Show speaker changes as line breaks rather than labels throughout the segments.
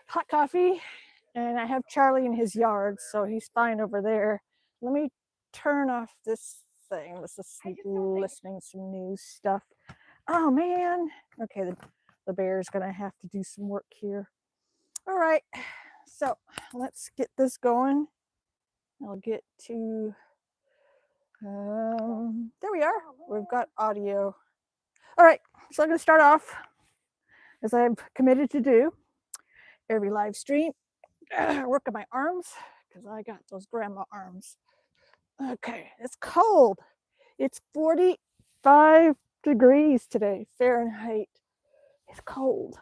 hot coffee, and I have Charlie in his yard, so he's fine over there. Let me turn off this thing. Let's just listening to some news stuff. Oh man. Okay, the bear's gonna have to do some work here. All right, so let's get this going. I'll get to there we are. We've got audio. All right, so I'm gonna start off as I've committed to do every live stream. Work on my arms because I got those grandma arms. Okay, it's cold. It's 45 degrees today, Fahrenheit. It's cold.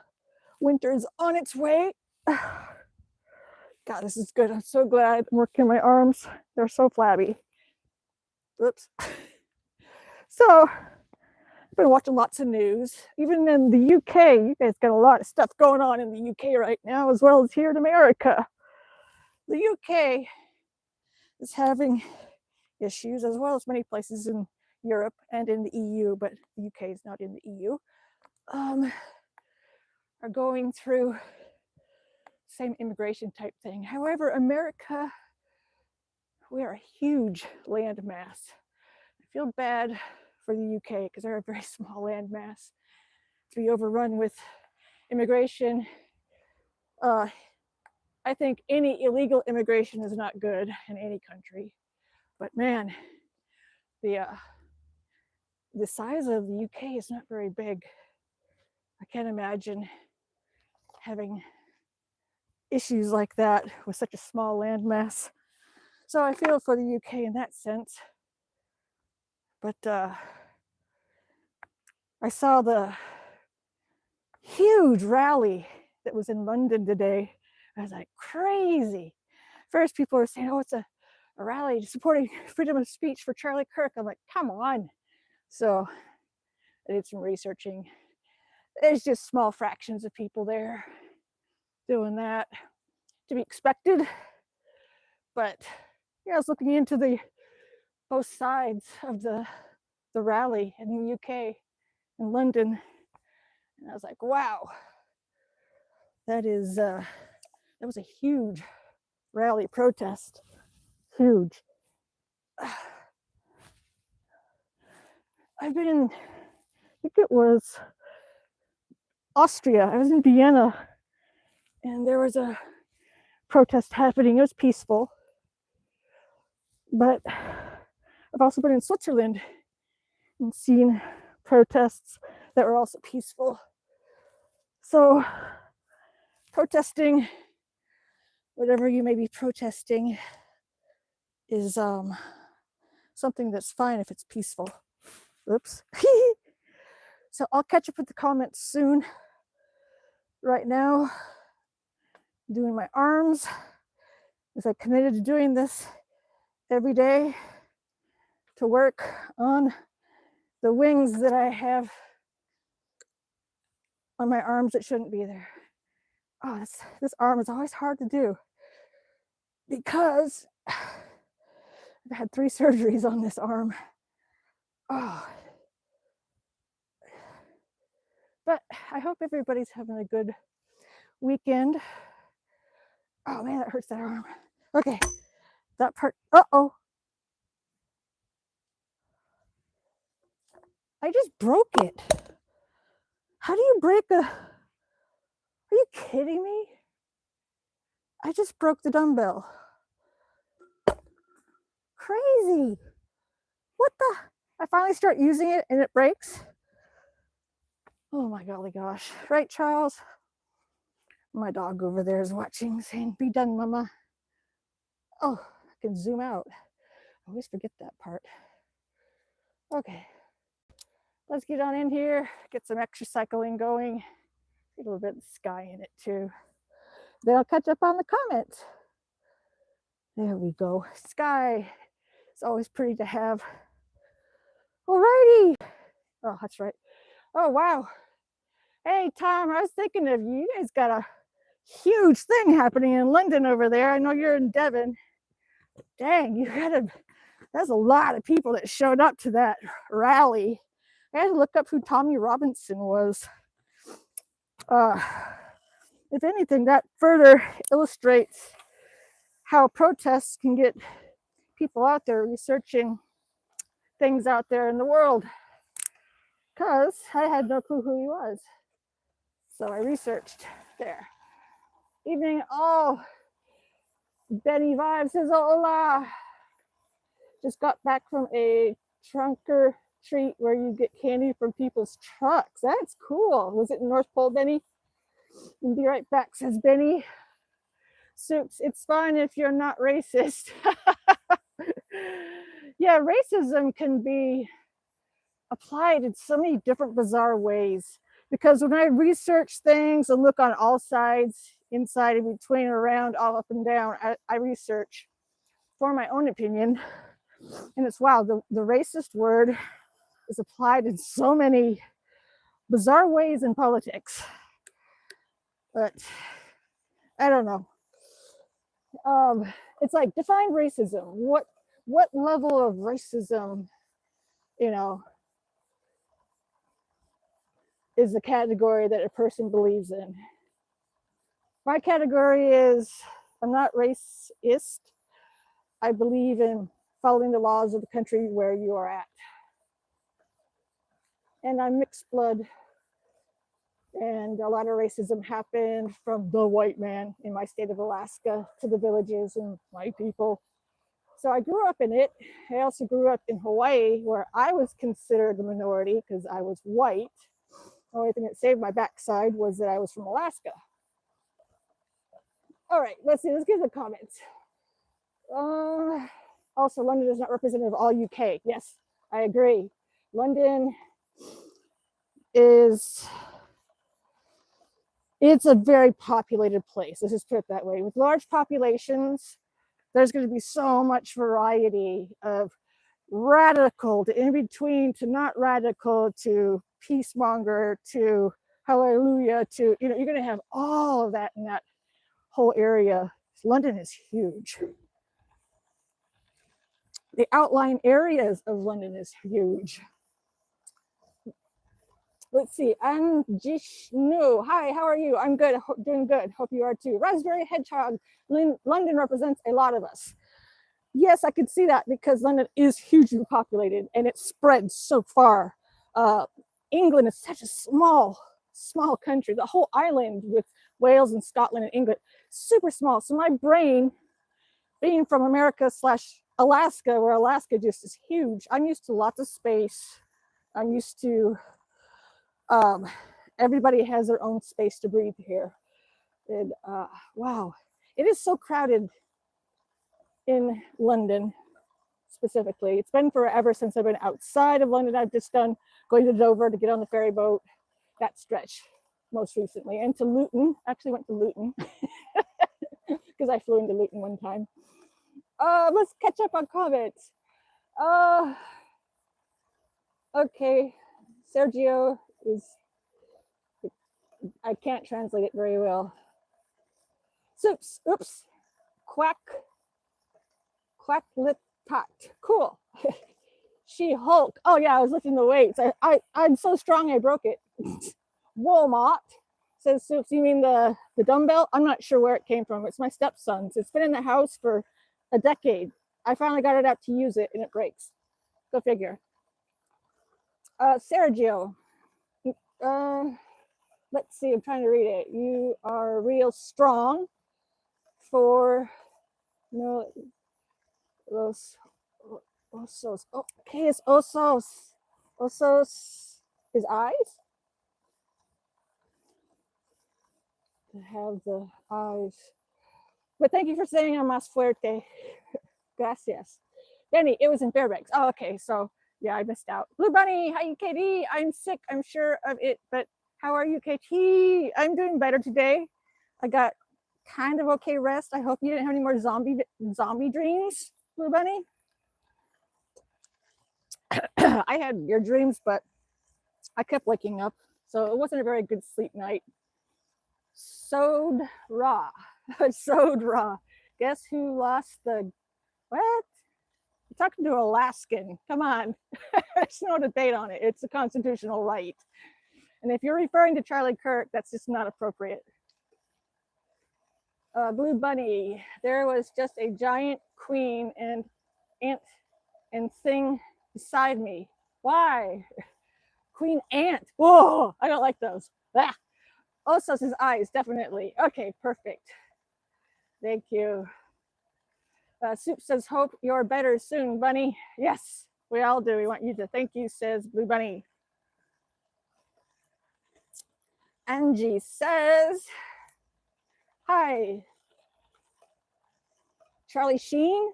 Winter is on its way. God, this is good. I'm so glad I'm working my arms. They're so flabby. Oops. So, I've been watching lots of news. Even in the UK, you guys got a lot of stuff going on in the UK right now, as well as here in America. The UK is having issues, as well as many places in Europe and in the EU, but the UK is not in the EU, are going through same immigration type thing. However, America, we are a huge land mass. I feel bad for the UK because they're a very small land mass to be overrun with immigration. I think any illegal immigration is not good in any country, but man, the size of the UK is not very big. I can't imagine having issues like that with such a small landmass. So I feel for the UK in that sense. But I saw the huge rally that was in London today. I was like, crazy. First, people were saying, oh, it's a rally supporting freedom of speech for Charlie Kirk. I'm like, come on. So I did some researching. There's just small fractions of people there doing that, to be expected. But yeah, I was looking into both sides of the rally in the UK, in London, and I was like, wow, that was a huge rally protest, huge. I've been in, I think it was Austria. I was in Vienna, and there was a protest happening. It was peaceful. But I've also been in Switzerland and seen protests that were also peaceful. So protesting, whatever you may be protesting, is something that's fine if it's peaceful. Oops. So I'll catch up with the comments soon. Right now, I'm doing my arms, as I committed to doing this every day to work on the wings that I have on my arms that shouldn't be there. Oh, this arm is always hard to do because I've had 3 surgeries on this arm. Oh. But I hope everybody's having a good weekend. Oh man, that hurts that arm. Okay, that part. Uh-oh. I just broke it. How do you break a... Are you kidding me? I just broke the dumbbell. Crazy. What the... I finally start using it and it breaks. Oh my golly gosh. Right, Charles? My dog over there is watching, saying, be done, mama. Oh, I can zoom out. I always forget that part. Okay. Let's get on in here, get some extra cycling going. Get a little bit of sky in it too. Then I'll catch up on the comments. There we go. Sky. It's always pretty to have. Alrighty. Oh, that's right. Oh, wow. Hey, Tom, I was thinking of you. You guys got a huge thing happening in London over there. I know you're in Devon. Dang, that's a lot of people that showed up to that rally. I had to look up who Tommy Robinson was. if anything, that further illustrates how protests can get people out there researching things out there in the world. Because I had no clue who he was. So I researched there. Evening, oh, Benny Vibe says, hola. Just got back from a trunker treat where you get candy from people's trucks. That's cool. Was it in North Pole, Benny? And be right back, says Benny. Soups, it's fine if you're not racist. Yeah, racism can be applied in so many different bizarre ways. Because when I research things and look on all sides, inside and between, around, all up and down, I research for my own opinion. And it's wow, the racist word is applied in so many bizarre ways in politics. But I don't know. It's like, define racism. What level of racism, you know, is the category that a person believes in? My category is, I'm not racist. I believe in following the laws of the country where you are at. And I'm mixed blood. And a lot of racism happened from the white man in my state of Alaska to the villages and my people. So I grew up in it. I also grew up in Hawaii, where I was considered a minority because I was white. The only thing that saved my backside was that I was from Alaska. All right, let's see, let's get the comments. Also, London is not representative of all UK. Yes, I agree. London is, it's a very populated place. Let's just put it that way. With large populations, there's going to be so much variety of radical to in between to not radical to peacemonger to hallelujah to, you know, you're going to have all of that in that whole area. London is huge. The outlying areas of London is huge. Let's see, Anjishnu, hi, how are you? I'm good, doing good, hope you are too. Raspberry Hedgehog, London represents a lot of us. Yes, I could see that because London is hugely populated and it spreads so far. England is such a small country. The whole island with Wales and Scotland and England, super small. So my brain, being from America / Alaska, where Alaska just is huge, I'm used to lots of space. I'm used to everybody has their own space to breathe here. And wow, it is so crowded in London specifically. It's been forever since I've been outside of London. I've just done going to Dover to get on the ferry boat, that stretch most recently, and to Luton. Actually went to Luton because I flew into Luton one time. Let's catch up on comments. Okay, Sergio is, I can't translate it very well. Soups, oops, quack lip tot, cool. She-Hulk, oh yeah, I was lifting the weights. I'm so strong I broke it. Walmart says, Soups, you mean the dumbbell? I'm not sure where it came from. It's my stepson's. It's been in the house for a decade. I finally got it out to use it and it breaks. Go figure. Sergio, let's see, I'm trying to read it. You are real strong for no los osos. Oh, okay, it's osos. Osos is eyes. To have the eyes. But thank you for saying I'm más fuerte. Gracias. Benny, it was in Fairbanks. Oh, okay, so yeah, I missed out. Blue Bunny, hi, KD. I'm sick, I'm sure of it, but how are you, KT? I'm doing better today. I got kind of okay rest. I hope you didn't have any more zombie dreams, Blue Bunny. I had your dreams, but I kept waking up, so it wasn't a very good sleep night. Sewed raw. Sewed raw. Guess who lost the what? You're talking to an Alaskan. Come on. There's no debate on it. It's a constitutional right. And if you're referring to Charlie Kirk, that's just not appropriate. Blue Bunny, there was just a giant queen and ant and thing beside me. Why? Queen ant. Whoa, I don't like those. Ah. Also says eyes, definitely. Okay, perfect. Thank you. Soup says, hope you're better soon, Bunny. Yes, we all do. We want you to. Thank you, says Blue Bunny. Angie says, hi. Charlie Sheen,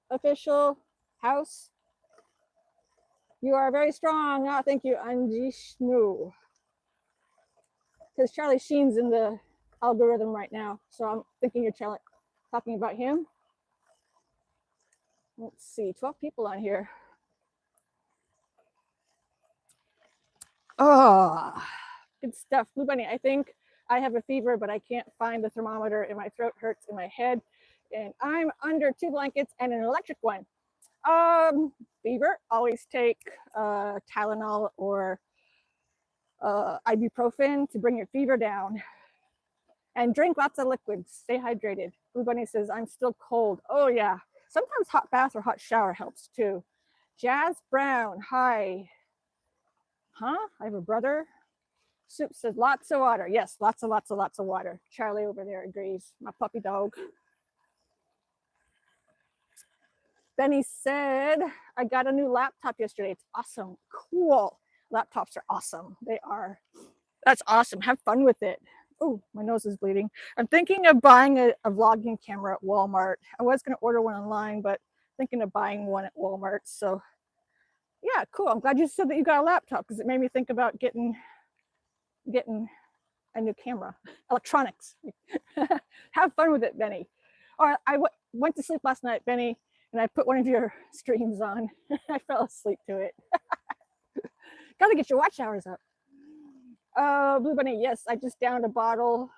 official house. You are very strong. Oh, thank you, Angie Shnu. Because Charlie Sheen's in the algorithm right now. So I'm thinking you're talking about him. Let's see, 12 people on here. Oh, good stuff. Blue Bunny, I think I have a fever, but I can't find the thermometer and my throat hurts in my head. And I'm under 2 blankets and an electric one. Fever, always take Tylenol or ibuprofen to bring your fever down. And drink lots of liquids. Stay hydrated. Blue Bunny says, I'm still cold. Oh, yeah. Sometimes hot bath or hot shower helps too. Jazz Brown, hi. Huh? I have a brother. Soup says, lots of water. Yes, lots of water. Charlie over there agrees. My puppy dog. Benny said, I got a new laptop yesterday. It's awesome. Cool. Laptops are awesome. They are. That's awesome. Have fun with it. Oh, my nose is bleeding. I'm thinking of buying a vlogging camera at Walmart. I was going to order one online, but thinking of buying one at Walmart. So yeah, cool. I'm glad you said that you got a laptop because it made me think about getting a new camera. Electronics. Have fun with it, Benny. Or I went to sleep last night, Benny, and I put one of your streams on. I fell asleep to it. Gotta get your watch hours up. Blue Bunny, yes, I just downed a bottle.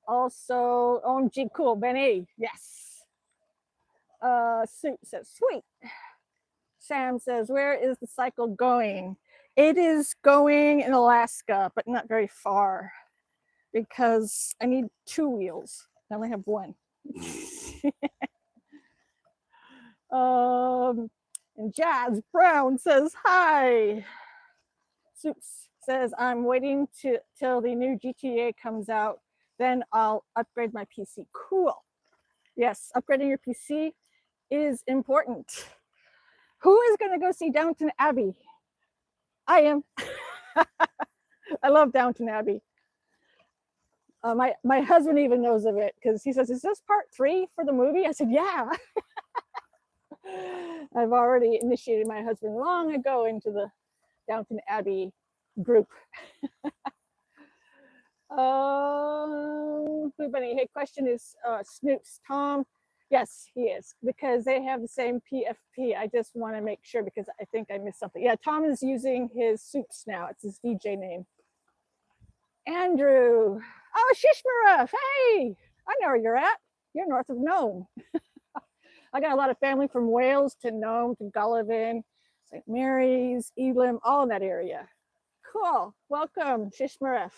Also, OMG, cool, Benny, yes. Soup says, sweet. Sam says, where is the cycle going? It is going in Alaska, but not very far because I need 2 wheels. I only have 1. And Jazz Brown says, hi. Soups says, I'm waiting till the new GTA comes out. Then I'll upgrade my PC. Cool. Yes, upgrading your PC is important. Who is going to go see Downton Abbey? I am. I love Downton Abbey. My husband even knows of it because he says, is this part 3 for the movie? I said, yeah. I've already initiated my husband long ago into the Downton Abbey group. Blue Bunny, hey, question is Snoop's Tom? Yes, he is, because they have the same PFP. I just want to make sure because I think I missed something. Yeah, Tom is using his Soups now. It's his DJ name. Andrew. Oh, Shishmaref. Hey, I know where you're at. You're north of Nome. I got a lot of family from Wales to Nome to Gullivan, St. Mary's, Elam, all in that area. Cool. Welcome, Shishmaref.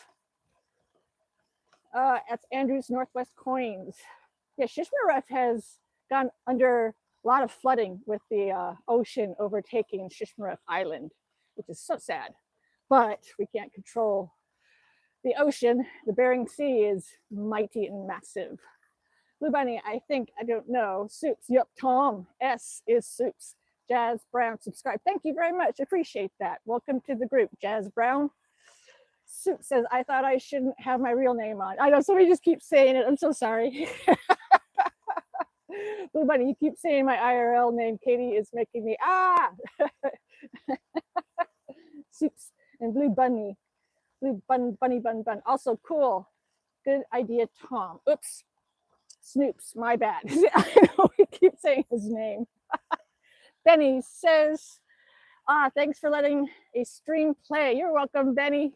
That's Andrew's Northwest Coins. Yeah, Shishmaref has gone under a lot of flooding with the ocean overtaking Shishmaref Island, which is so sad. But we can't control the ocean. The Bering Sea is mighty and massive. Blue Bunny, I don't know. Soups, yep, Tom S is Soups. Jazz Brown, subscribe. Thank you very much. Appreciate that. Welcome to the group, Jazz Brown. Soup says, I thought I shouldn't have my real name on. I know somebody just keeps saying it. I'm so sorry. Blue Bunny, you keep saying my IRL name. Katie is making me Soups and Blue Bunny. Blue Bunny Bun. Also cool. Good idea, Tom. Oops. Snoops, my bad. I know we keep saying his name. Benny says, thanks for letting a stream play. You're welcome, Benny.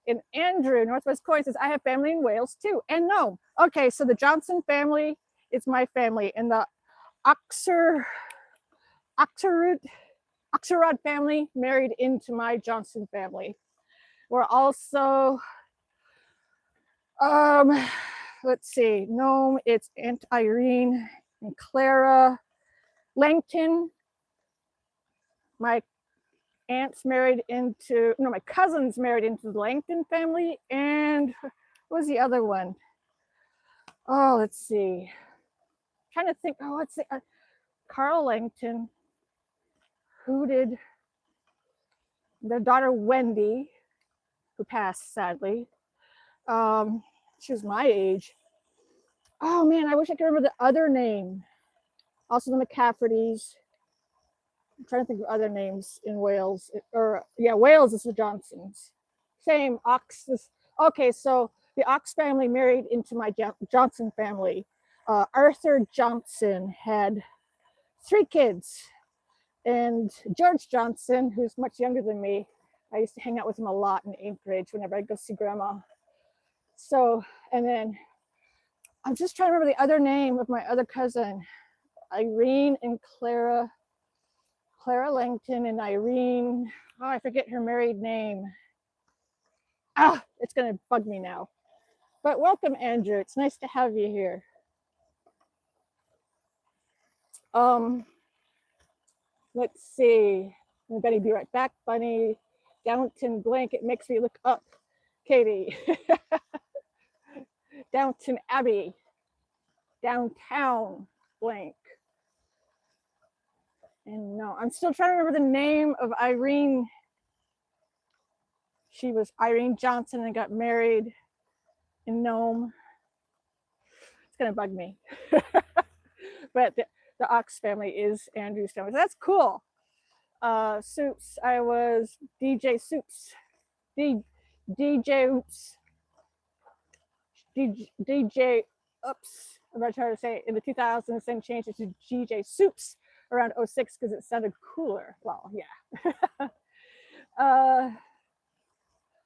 And Andrew, Northwest Coin, says, I have family in Wales too. And no. Okay, so the Johnson family is my family. And the Oxerud family married into my Johnson family. We're also let's see, Nome, it's Aunt Irene and Clara Langton. My my cousins married into the Langton family. And what was the other one? Oh, let's see. I'm trying to think, let's see. Carl Langton, who did their daughter Wendy, who passed sadly. She was my age. Oh man, I wish I could remember the other name. Also the McCaffertys. I'm trying to think of other names in Wales. Wales is the Johnsons. Same Ox. Okay, so the Ox family married into my Johnson family. Arthur Johnson had 3 kids. And George Johnson, who's much younger than me, I used to hang out with him a lot in Anchorage whenever I go see grandma. So, and then I'm just trying to remember the other name of my other cousin, Irene and Clara Langton and Irene. Oh, I forget her married name. It's going to bug me now. But welcome, Andrew. It's nice to have you here. Let's see. I'm going to be right back, Bunny. Downton blank. It makes me look up. Katie. Downton Abbey. Downtown blank. And no, I'm still trying to remember the name of Irene. She was Irene Johnson and got married in Nome. It's going to bug me. But the Ox family is Andrew's family. So that's cool. Soups. I was DJ Soups. DJ Oops. DJ Oops. I'm not trying to say it. In the 2000s, then changed it to DJ Soups around 06 because it sounded cooler. Well, yeah.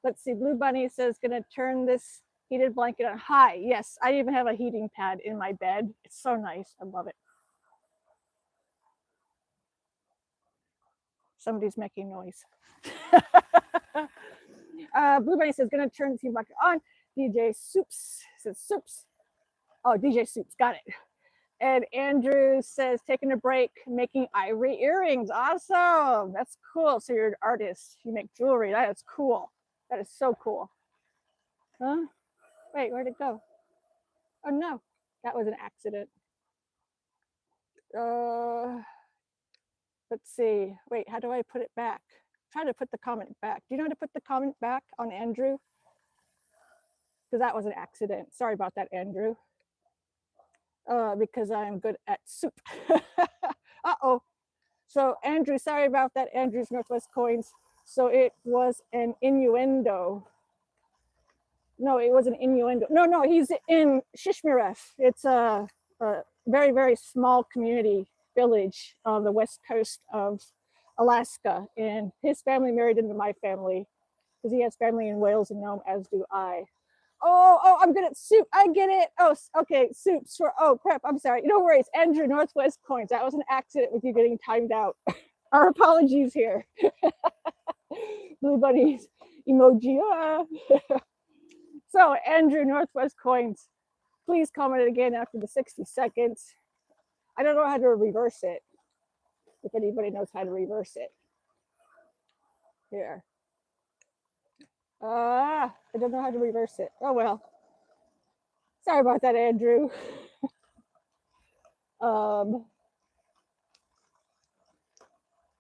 Let's see. Blue Bunny says, gonna turn this heated blanket on high. Yes, I even have a heating pad in my bed. It's so nice. I love it. Somebody's making noise. Blue Bunny says, gonna turn the heating blanket on. DJ Soups says, Soups. Oh, DJ Soups, got it. And Andrew says, taking a break, making ivory earrings. Awesome. That's cool. So you're an artist. You make jewelry. That is cool. That is so cool. Huh? Wait, where'd it go? Oh, no. That was an accident. Let's see. Wait, how do I put it back? Try to put the comment back. Do you know how to put the comment back on Andrew? Because that was an accident. Sorry about that, Andrew. Because I'm good at soup. Uh-oh. So Andrew, sorry about that, Andrew's Northwest Coins. So it was an innuendo. No, it was an innuendo. No, he's in Shishmaref. It's a very, very small community village on the west coast of Alaska. And his family married into my family because he has family in Wales and Nome, as do I. Oh, I'm good at soup. I get it. Oh, okay, soup. Sure. Oh, crap. I'm sorry. No worries. Andrew, Northwest Coins. That was an accident with you getting timed out. Our apologies here. Blue Bunnies emoji. So, Andrew, Northwest Coins, please comment again after the 60 seconds. I don't know how to reverse it. If anybody knows how to reverse it. Here. I don't know how to reverse it. Oh, well. Sorry about that, Andrew.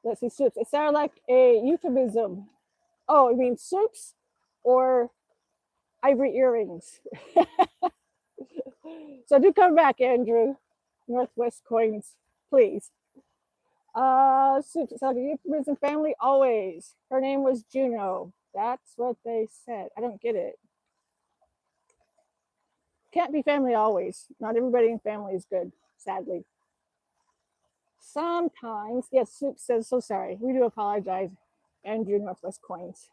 Let's see, soups. It sounded like a euphemism. Oh, you mean soups or ivory earrings? So do come back, Andrew. Northwest Coins, please. Soups. It's like a euphemism family always. Her name was Juno. That's what they said. I don't get it. Can't be family always. Not everybody in family is good, sadly. Sometimes, yes, Soup says, so sorry. We do apologize, Andrew, Northwest Coins.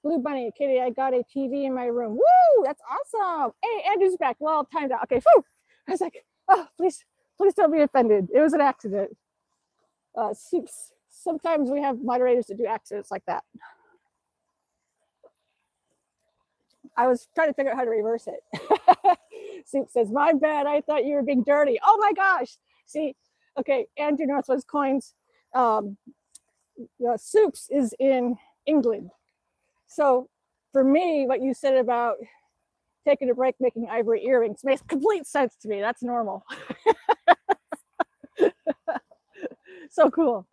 Blue Bunny, Kitty, I got a TV in my room. Woo, that's awesome. Hey, Andrew's back. Well, timed out. Okay, whew. I was like, oh, please don't be offended. It was an accident. Soups. Sometimes we have moderators that do accidents like that. I was trying to figure out how to reverse it. Soup says, my bad, I thought you were being dirty. Oh my gosh. See, okay, Andrew Northwest Coins, Soups is in England. So for me, what you said about taking a break making ivory earrings makes complete sense to me. That's normal. So cool.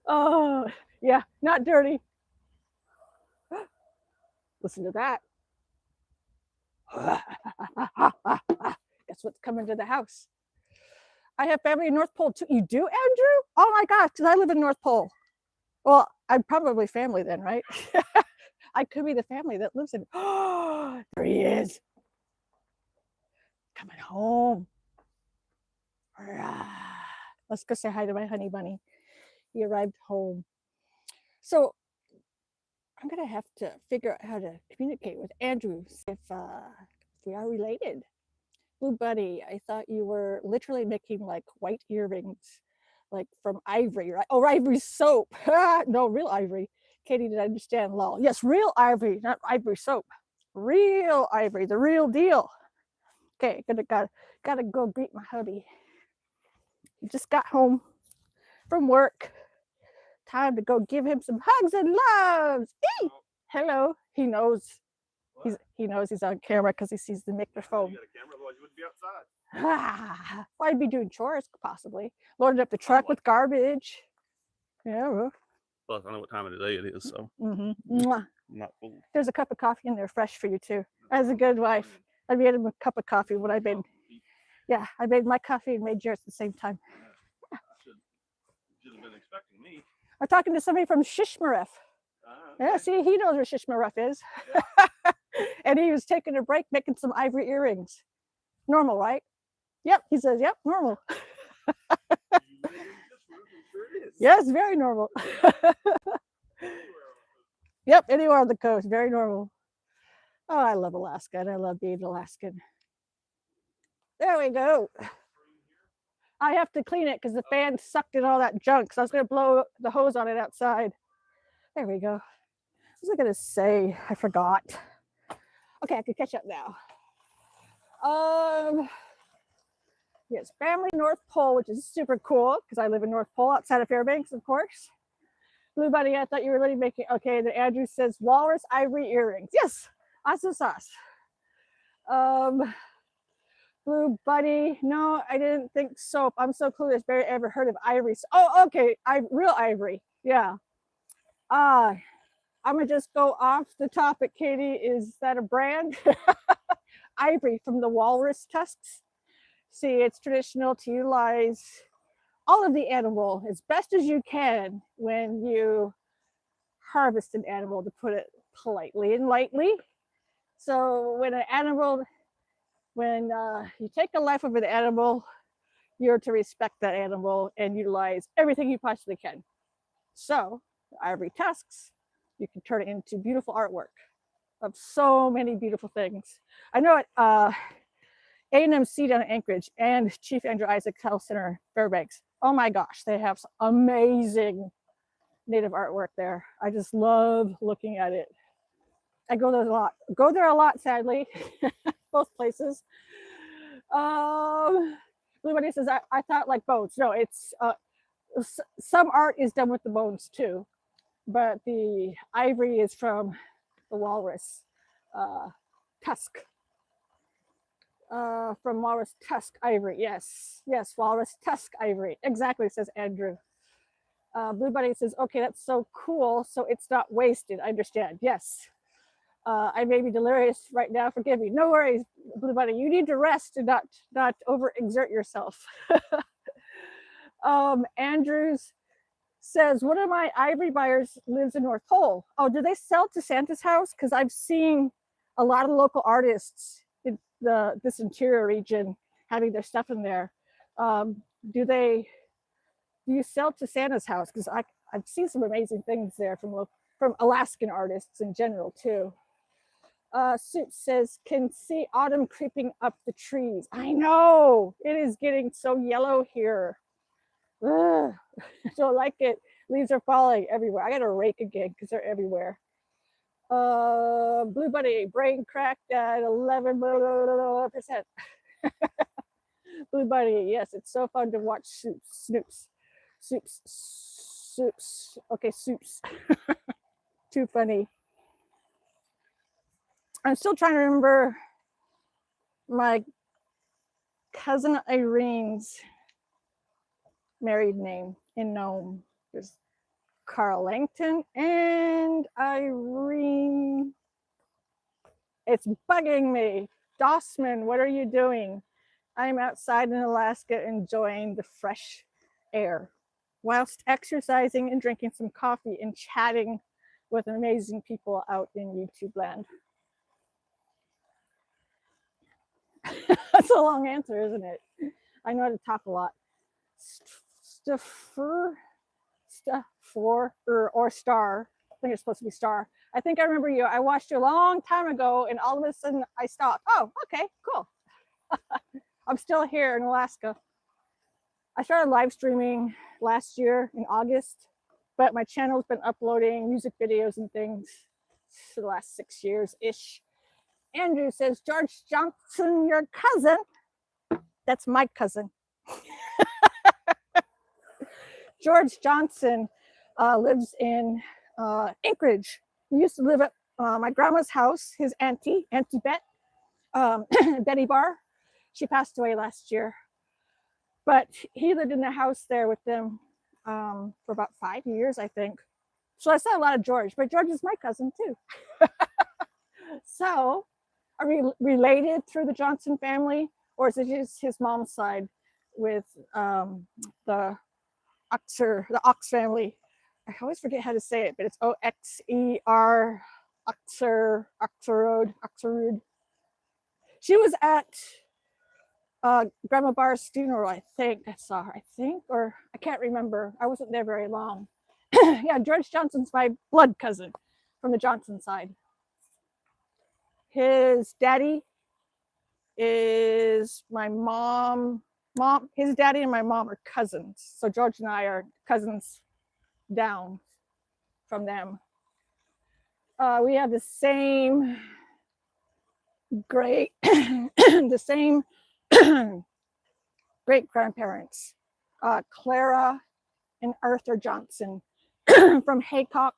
Oh, yeah, not dirty. Listen to that. Guess what's coming to the house? I have family in North Pole too. You do, Andrew? Oh my gosh, because I live in North Pole. Well, I'm probably family then, right? I could be the family that lives in. Oh, there he is. Coming home. Let's go say hi to my honey bunny. He arrived home. So I'm going to have to figure out how to communicate with Andrew if we are related. Blue Buddy, I thought you were literally making like white earrings, like from ivory, right? Oh, ivory soap. No, real ivory. Katie, did I understand? Lol. Yes, real ivory, not ivory soap. Real ivory, the real deal. Okay, gotta go greet my hubby. He just got home from work. Time to go give him some hugs and loves. Hey, hello. He knows. He knows he's on camera because he sees the microphone.
You got a camera, otherwise you wouldn't be outside.
Well, I'd be doing chores possibly. Loaded up the truck with garbage. Yeah. Well,
Plus, I know what time of the day it is, so
I'm
not full.
There's a cup of coffee in there, fresh for you too. As a good wife, I made him a cup of coffee when I made. Yeah, I made my coffee and made yours at the same time.
I should have been expecting me.
I'm talking to somebody from Shishmaref. Okay. Yeah, see, he knows where Shishmaref is. Yeah. And he was taking a break making some ivory earrings. Normal, right? Yep, he says, yep, normal. Yes, very normal. Yep, anywhere on the coast, very normal. Oh, I love Alaska and I love being Alaskan. There we go. I have to clean it because the fan sucked in all that junk. So I was going to blow the hose on it outside. There we go. What was I going to say? I forgot. Okay, I can catch up now. Yes, family North Pole, which is super cool because I live in North Pole outside of Fairbanks, of course. Blue Buddy, I thought you were really making, okay, then Andrew says walrus ivory earrings. Yes, awesome sauce. Blue Buddy, no, I didn't think soap. I'm so clueless. Barry ever heard of ivory? Oh, okay, real ivory, yeah. I'm gonna just go off the topic, Katie. Is that a brand? Ivory from the walrus tusks. See, it's traditional to utilize all of the animal as best as you can when you harvest an animal, to put it politely and lightly. So when you take the life of an animal, you're to respect that animal and utilize everything you possibly can. So ivory tusks, you can turn it into beautiful artwork of so many beautiful things. I know it. A&MC down in Anchorage and Chief Andrew Isaac Health Center, Fairbanks. Oh my gosh, they have some amazing native artwork there. I just love looking at it. I go there a lot. Go there a lot, sadly, both places. Everybody says I thought like bones. No, it's some art is done with the bones too, but the ivory is from the walrus tusk. From walrus tusk ivory. Yes, walrus tusk ivory. Exactly, says Andrew. Blue Buddy says, okay, that's so cool. So it's not wasted. I understand. Yes. I may be delirious right now. Forgive me. No worries, Blue Buddy. You need to rest and not overexert yourself. Andrews says, one of my ivory buyers lives in North Pole. Oh, do they sell to Santa's house? Because I've seen a lot of local artists in this interior region having their stuff in there. Do you sell to Santa's house? Because I've seen some amazing things there from Alaskan artists in general too. Soup says, can see autumn creeping up the trees. I know, it is getting so yellow here. Ugh. I don't like it. Leaves are falling everywhere. I gotta rake again because they're everywhere. Blue Bunny, brain cracked at 11%. Blue Bunny, yes, it's so fun to watch Soups. Okay, Soups. Too funny. I'm still trying to remember my cousin Irene's married name in Nome. There's Carl Langton and Irene. It's bugging me. Dossman, what are you doing? I'm outside in Alaska enjoying the fresh air whilst exercising and drinking some coffee and chatting with amazing people out in YouTube land. That's a long answer, isn't it? I know how to talk a lot. Or Star. I think it's supposed to be Star. I think I remember you. I watched you a long time ago, and all of a sudden I stopped. Oh, okay, cool. I'm still here in Alaska. I started live streaming last year in August, but my channel's been uploading music videos and things for the last 6 years-ish. Andrew says, George Johnson, your cousin. That's my cousin. George Johnson lives in Anchorage. He used to live at my grandma's house, his Auntie Bet, Betty Barr. She passed away last year. But he lived in the house there with them for about 5 years, I think. So I saw a lot of George, but George is my cousin too. So are we related through the Johnson family, or is it just his mom's side with the Ox family? I always forget how to say it, but it's Oxer, Oxerud. She was at Grandma Barr's funeral, I think. I saw her, or I can't remember. I wasn't there very long. Yeah, George Johnson's my blood cousin from the Johnson side. His daddy is my mom. His daddy and my mom are cousins. So George and I are cousins down from them. We have the same great grandparents, Clara and Arthur Johnson from Haycock,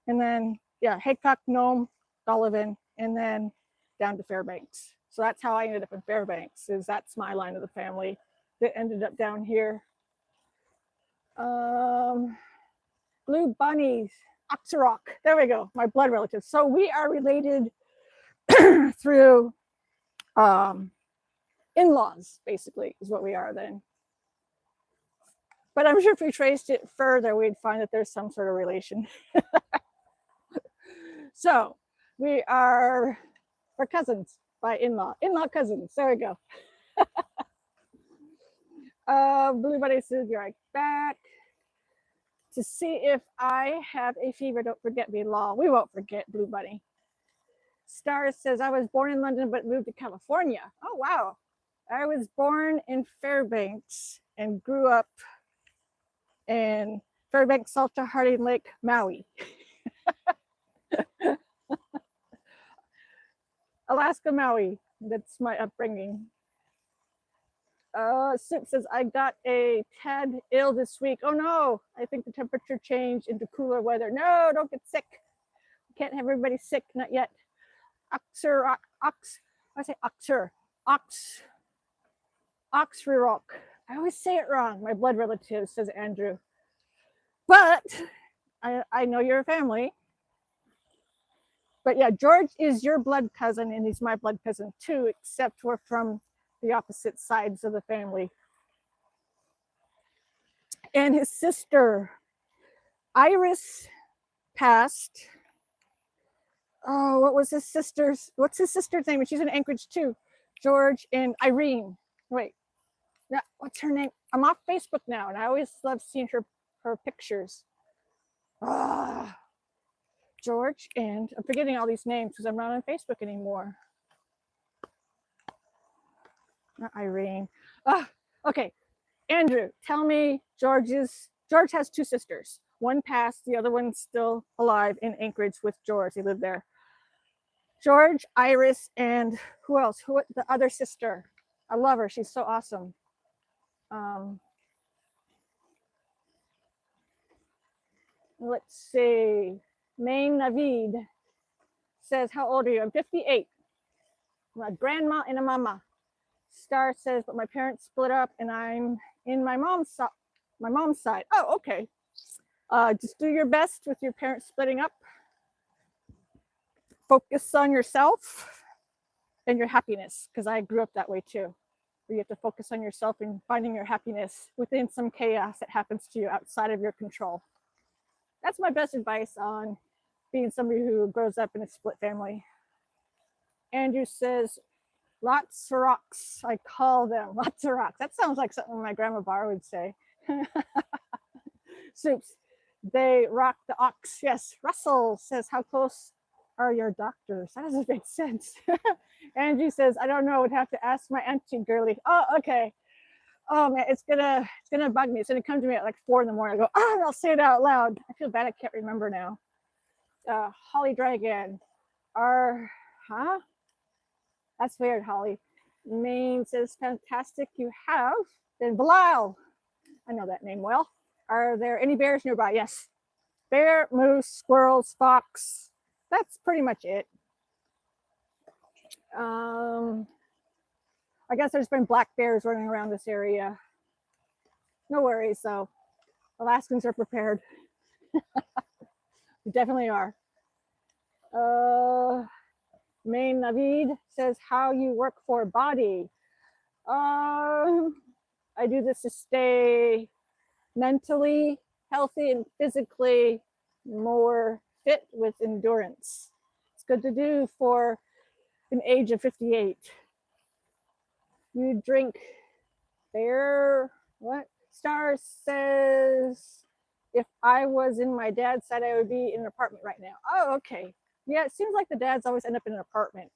and then Haycock, Nome, Sullivan, and then down to Fairbanks. So that's how I ended up in Fairbanks. That's my line of the family that ended up down here. Blue bunnies, Oxerock. There we go. My blood relatives. So we are related through in-laws, basically, is what we are then. But I'm sure if we traced it further, we'd find that there's some sort of relation. So we're cousins by in-law cousins. There we go. Blue Bunny says, you're right back to see if I have a fever. Don't forget me, law. We won't forget, Blue Bunny. Star says, I was born in London but moved to California. Oh, wow. I was born in Fairbanks and grew up in Fairbanks, Salta, Harding Lake, Maui. Alaska, Maui. That's my upbringing. Soup says, I got a tad ill this week. Oh no, I think the temperature changed into cooler weather. No, don't get sick. Can't have everybody sick, not yet. Oxrerock. I always say it wrong. My blood relative, says Andrew. But I know your family. But yeah, George is your blood cousin, and he's my blood cousin too, except we're from the opposite sides of the family. And his sister, Iris, passed. Oh, what's his sister's name? And she's in Anchorage too. George and Irene. Wait, what's her name? I'm off Facebook now, and I always love seeing her pictures. George and I'm forgetting all these names because I'm not on Facebook anymore. Not Irene. Okay. Andrew, tell me George has two sisters. One passed, the other one's still alive in Anchorage with George. He lived there. George, Iris, and who else? The other sister. I love her. She's so awesome. Let's see. Maine Navid says, how old are you? I'm 58. I'm a grandma and a mama. Star says, but my parents split up and I'm in my mom's side. Oh, okay. Just do your best with your parents splitting up. Focus on yourself and your happiness, because I grew up that way too. Where you have to focus on yourself and finding your happiness within some chaos that happens to you outside of your control. That's my best advice on being somebody who grows up in a split family. Andrew says, lots of rocks, I call them. Lots of rocks. That sounds like something my grandma Bar would say. Soups, they rock the ox. Yes. Russell says, how close are your doctors? That doesn't make sense. Andrew says, I don't know, would have to ask my auntie girly. Oh, okay. Oh man, it's gonna bug me. It's gonna come to me at like 4 a.m. I go, I'll say it out loud. I feel bad I can't remember now. Holly Dragon. That's weird, Holly. Maine says, fantastic you have. Then Bilal. I know that name well. Are there any bears nearby? Yes. Bear, moose, squirrels, fox. That's pretty much it. I guess there's been black bears running around this area. No worries, though. Alaskans are prepared. We definitely are. Maine Navid says, how you work for body. I do this to stay mentally healthy and physically more fit with endurance. It's good to do for an age of 58. You drink bear, what? Star says, if I was in my dad's side, I would be in an apartment right now. Oh, okay. Yeah, it seems like the dads always end up in an apartment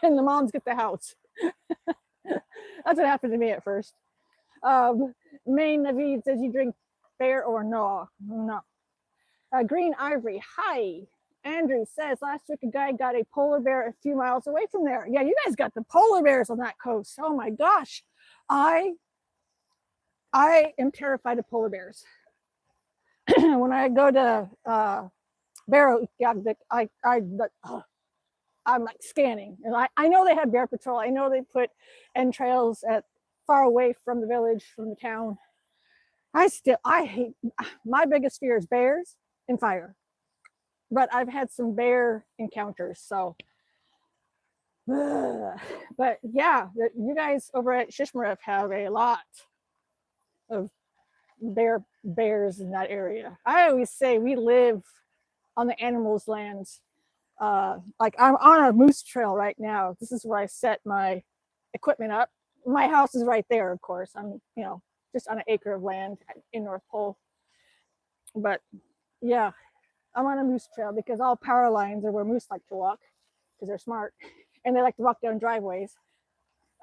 and the moms get the house. That's what happened to me at first. Maine Navid says, you drink bear or no? No. Green Ivory, hi. Andrew says, last week a guy got a polar bear a few miles away from there. Yeah, you guys got the polar bears on that coast. Oh my gosh. I am terrified of polar bears. When I go to Barrow, I'm like scanning. And I know they have bear patrol. I know they put entrails at far away from the village, from the town. I hate, my biggest fear is bears and fire. But I've had some bear encounters, so. But yeah, you guys over at Shishmaref have a lot of bears in that area. I always say we live on the animals' lands. Like I'm on a moose trail right now. This is where I set my equipment up. My house is right there, of course. I'm, just on an acre of land in North Pole. But yeah, I'm on a moose trail because all power lines are where moose like to walk because they're smart and they like to walk down driveways.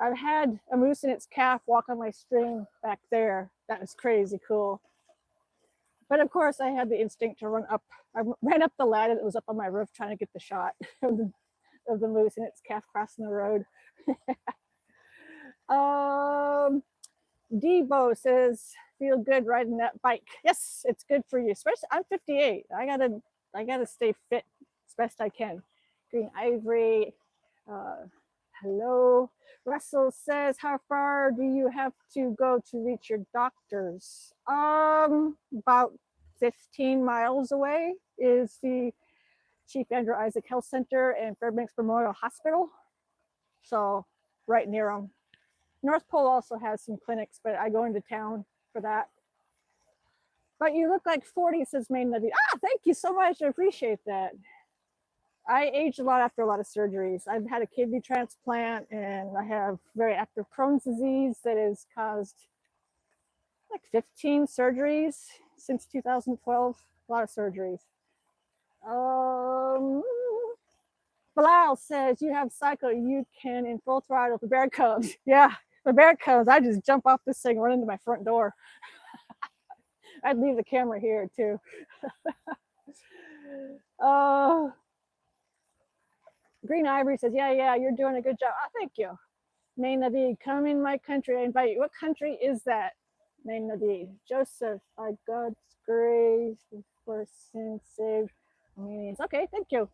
I've had a moose and its calf walk on my string back there. That was crazy cool. But of course, I had the instinct to run up. I ran up the ladder that was up on my roof trying to get the shot of the moose and its calf crossing the road. Debo says, feel good riding that bike. Yes, it's good for you. Especially, I'm 58. I gotta stay fit as best I can. Green Ivory. Hello. Russell says, how far do you have to go to reach your doctors? About 15 miles away is the Chief Andrew Isaac Health Center and Fairbanks Memorial Hospital. So right near them. North Pole also has some clinics, but I go into town for that. But you look like 40, says Maine Levy. Thank you so much. I appreciate that. I aged a lot after a lot of surgeries. I've had a kidney transplant and I have very active Crohn's disease that has caused like 15 surgeries since 2012. A lot of surgeries. Bilal says, you have cycle, you can in full throttle. If the bear comes. Yeah, the bear comes, I just jump off this thing, run into my front door. I'd leave the camera here too. Oh, Green Ivory says, yeah, you're doing a good job. Oh, thank you. May Navid, come in my country. I invite you. What country is that? May Navid. Joseph, by God's grace, for sin saved Armenians. Okay, thank you.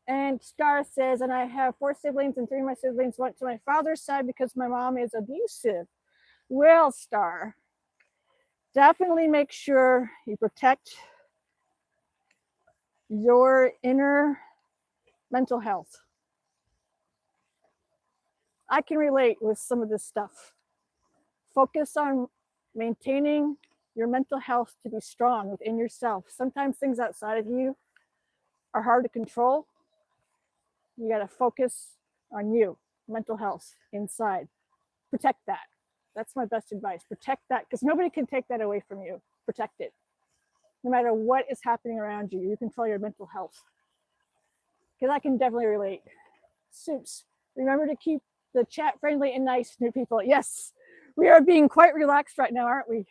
And Star says, and I have 4 siblings, and 3 of my siblings went to my father's side because my mom is abusive. Well, Star, definitely make sure you protect your inner mental health. I can relate with some of this stuff. Focus on maintaining your mental health to be strong within yourself. Sometimes things outside of you are hard to control. You got to focus on you, mental health inside. Protect that. That's my best advice. Protect that, because nobody can take that away from you. Protect it. No matter what is happening around you, you control your mental health. Because I can definitely relate. Soups, remember to keep the chat friendly and nice, new people. Yes, we are being quite relaxed right now, aren't we?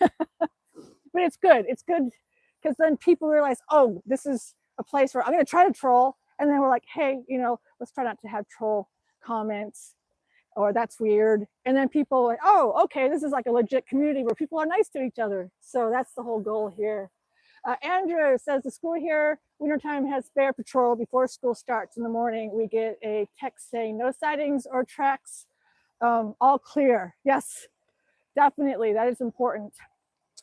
But it's good. It's good because then people realize, oh, this is a place where I'm going to try to troll. And then we're like, hey, let's try not to have troll comments, or that's weird. And then people are like, oh, okay, this is like a legit community where people are nice to each other. So that's the whole goal here. Andrew says the school here, wintertime, has bear patrol before school starts. In the morning, we get a text saying no sightings or tracks, all clear. Yes, definitely, that is important.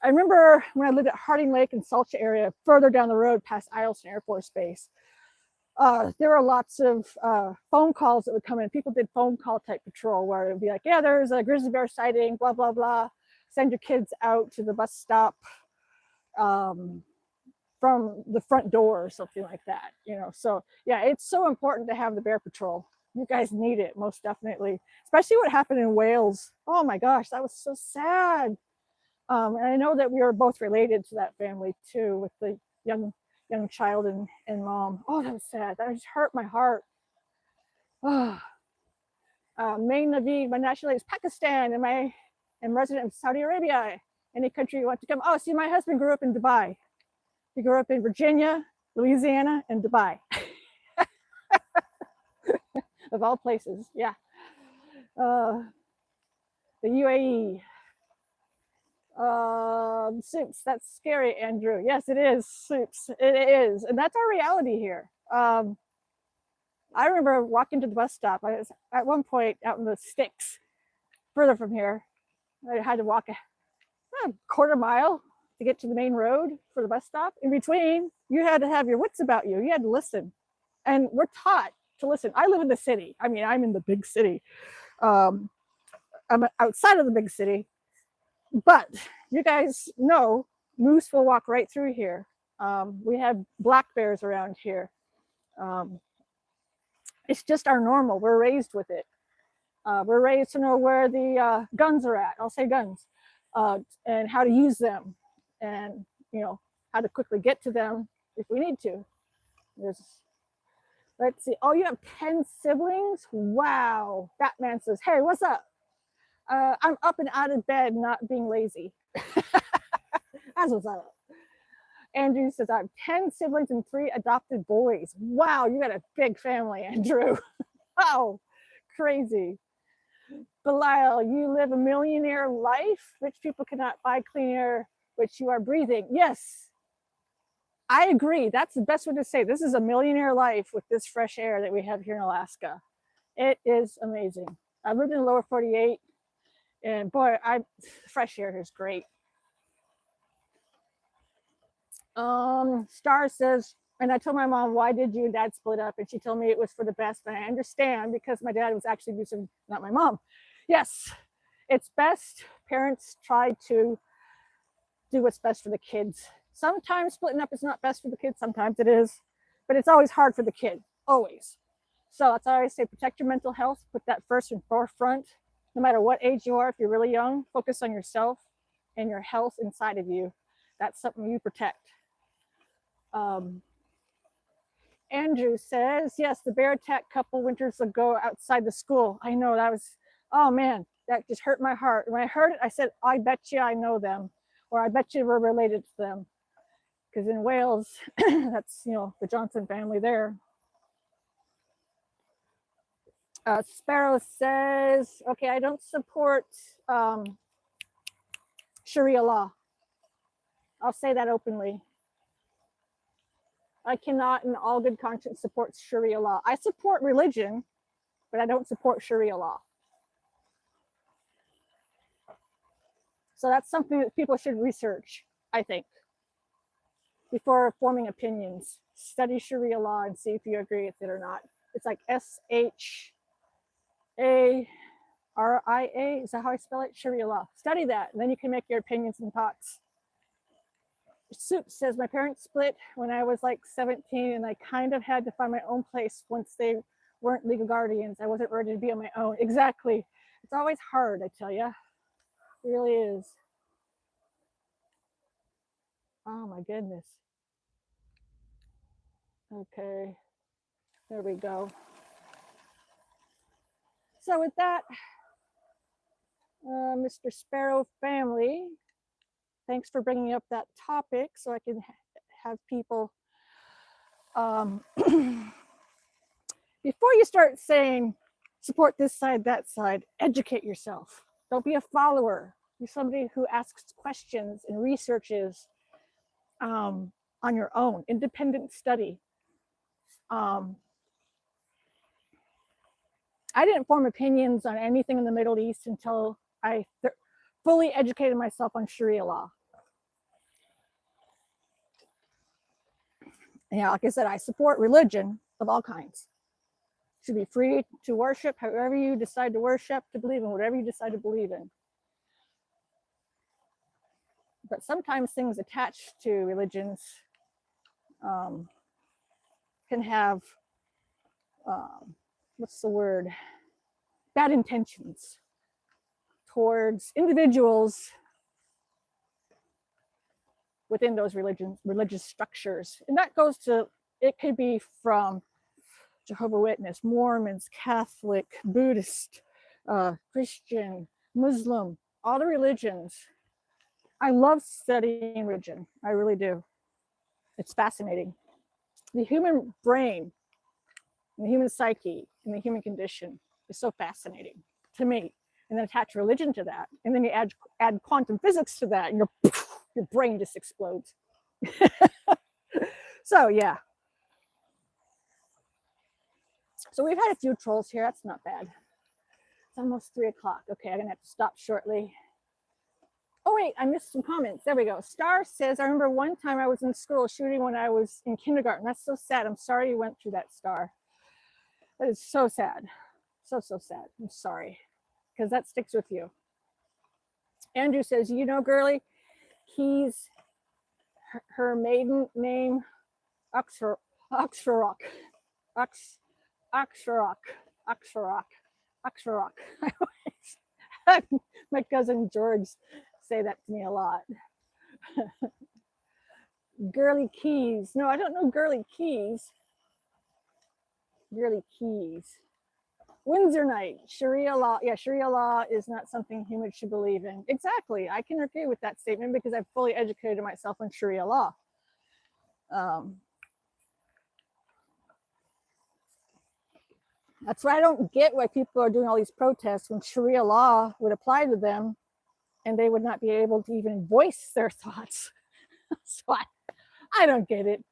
I remember when I lived at Harding Lake in Salcha area, further down the road past Eielson Air Force Base, there were lots of phone calls that would come in. People did phone call type patrol where it would be like, yeah, there's a grizzly bear sighting, blah, blah, blah. Send your kids out to the bus stop from the front door or something like that, So yeah, it's so important to have the bear patrol. You guys need it, most definitely, especially what happened in Wales. Oh my gosh, that was so sad. And I know that we are both related to that family too, with the young child and mom. Oh, that was sad. That just hurt my heart. Oh. Main Naveed, my nationality is Pakistan, and I am resident of Saudi Arabia. Any country you want to come? Oh, see, my husband grew up in Dubai. He grew up in Virginia, Louisiana, and Dubai. Of all places, yeah. The UAE. Soups, that's scary, Andrew. Yes, it is, Soups. It is. And that's our reality here. I remember walking to the bus stop. I was at one point out in the sticks, further from here. I had to walk a quarter mile to get to the main road for the bus stop. In between, you had to have your wits about you. You had to listen. And we're taught to listen. I live in the city. I mean, I'm in the big city. I'm outside of the big city. But you guys know moose will walk right through here. We have black bears around here. It's just our normal. We're raised with it. We're raised to know where the guns are at. I'll say guns, and how to use them, and how to quickly get to them if we need to. Let's see. Oh, you have 10 siblings? Wow. That man says, hey, what's up? I'm up and out of bed, not being lazy. That's what's up. Andrew says, I have 10 siblings and 3 adopted boys. Wow, you got a big family, Andrew. Wow, crazy. Belial, you live a millionaire life. Rich people cannot buy clean air, which you are breathing. Yes, I agree. That's the best way to say it. This is a millionaire life with this fresh air that we have here in Alaska. It is amazing. I lived in the lower 48, and boy, fresh air is great. Star says, and I told my mom, why did you and dad split up? And she told me it was for the best. And I understand, because my dad was actually abusive, not my mom. Yes, it's best. Parents try to do what's best for the kids. Sometimes splitting up is not best for the kids. Sometimes it is, but it's always hard for the kid, always. So that's why I always say, protect your mental health. Put that first and forefront. No matter what age you are, if you're really young, focus on yourself and your health inside of you. That's something you protect. Andrew says, yes, the bear attack couple winters ago outside the school. I know, that was, oh man, that just hurt my heart. When I heard it, I said, I bet you I know them. or I bet you we're related to them. Because in Wales, that's, the Johnson family there. Sparrow says, okay, I don't support Sharia law. I'll say that openly. I cannot, in all good conscience, support Sharia law. I support religion, but I don't support Sharia law. So that's something that people should research, I think, before forming opinions. Study Sharia law and see if you agree with it or not. It's like SHARIA. Is that how I spell it? Sharia law. Study that, and then you can make your opinions and thoughts. Soup says, my parents split when I was like 17, and I kind of had to find my own place once they weren't legal guardians. I wasn't ready to be on my own. Exactly. It's always hard, I tell you. It really is. Oh my goodness. Okay, there we go. So with that, Mr. Sparrow family, thanks for bringing up that topic so I can have people, before you start saying, support this side, that side, educate yourself. Don't be a follower. Be somebody who asks questions and researches on your own, independent study. I didn't form opinions on anything in the Middle East until I fully educated myself on Sharia law. Yeah, like I said, I support religion of all kinds. You should be free to worship however you decide to worship, to believe in whatever you decide to believe in. But sometimes things attached to religions can have, bad intentions towards individuals within those religious structures. And that goes to, it could be from Jehovah's Witness, Mormons, Catholic, Buddhist, Christian, Muslim, all the religions. I love studying religion. I really do. It's fascinating. The human brain, and the human psyche, and the human condition is so fascinating to me. And then attach religion to that. And then you add quantum physics to that, and your brain just explodes. So, yeah. So we've had a few trolls here. That's not bad. It's almost 3 o'clock. Okay, I'm going to have to stop shortly. Oh, wait, I missed some comments. There we go. Star says, I remember one time I was in school shooting when I was in kindergarten. That's so sad. I'm sorry you went through that, Star. That is so sad. So sad. I'm sorry. Because that sticks with you. Andrew says, girly, Keys, her maiden name, Oxforock. My cousin George say that to me a lot. Girly Keys. No, I don't know Girly Keys. Girly Keys. Windsor night, Sharia law. Yeah, Sharia law is not something humans should believe in. Exactly. I can agree with that statement because I've fully educated myself on Sharia law. That's why I don't get why people are doing all these protests when Sharia law would apply to them and they would not be able to even voice their thoughts. So I don't get it.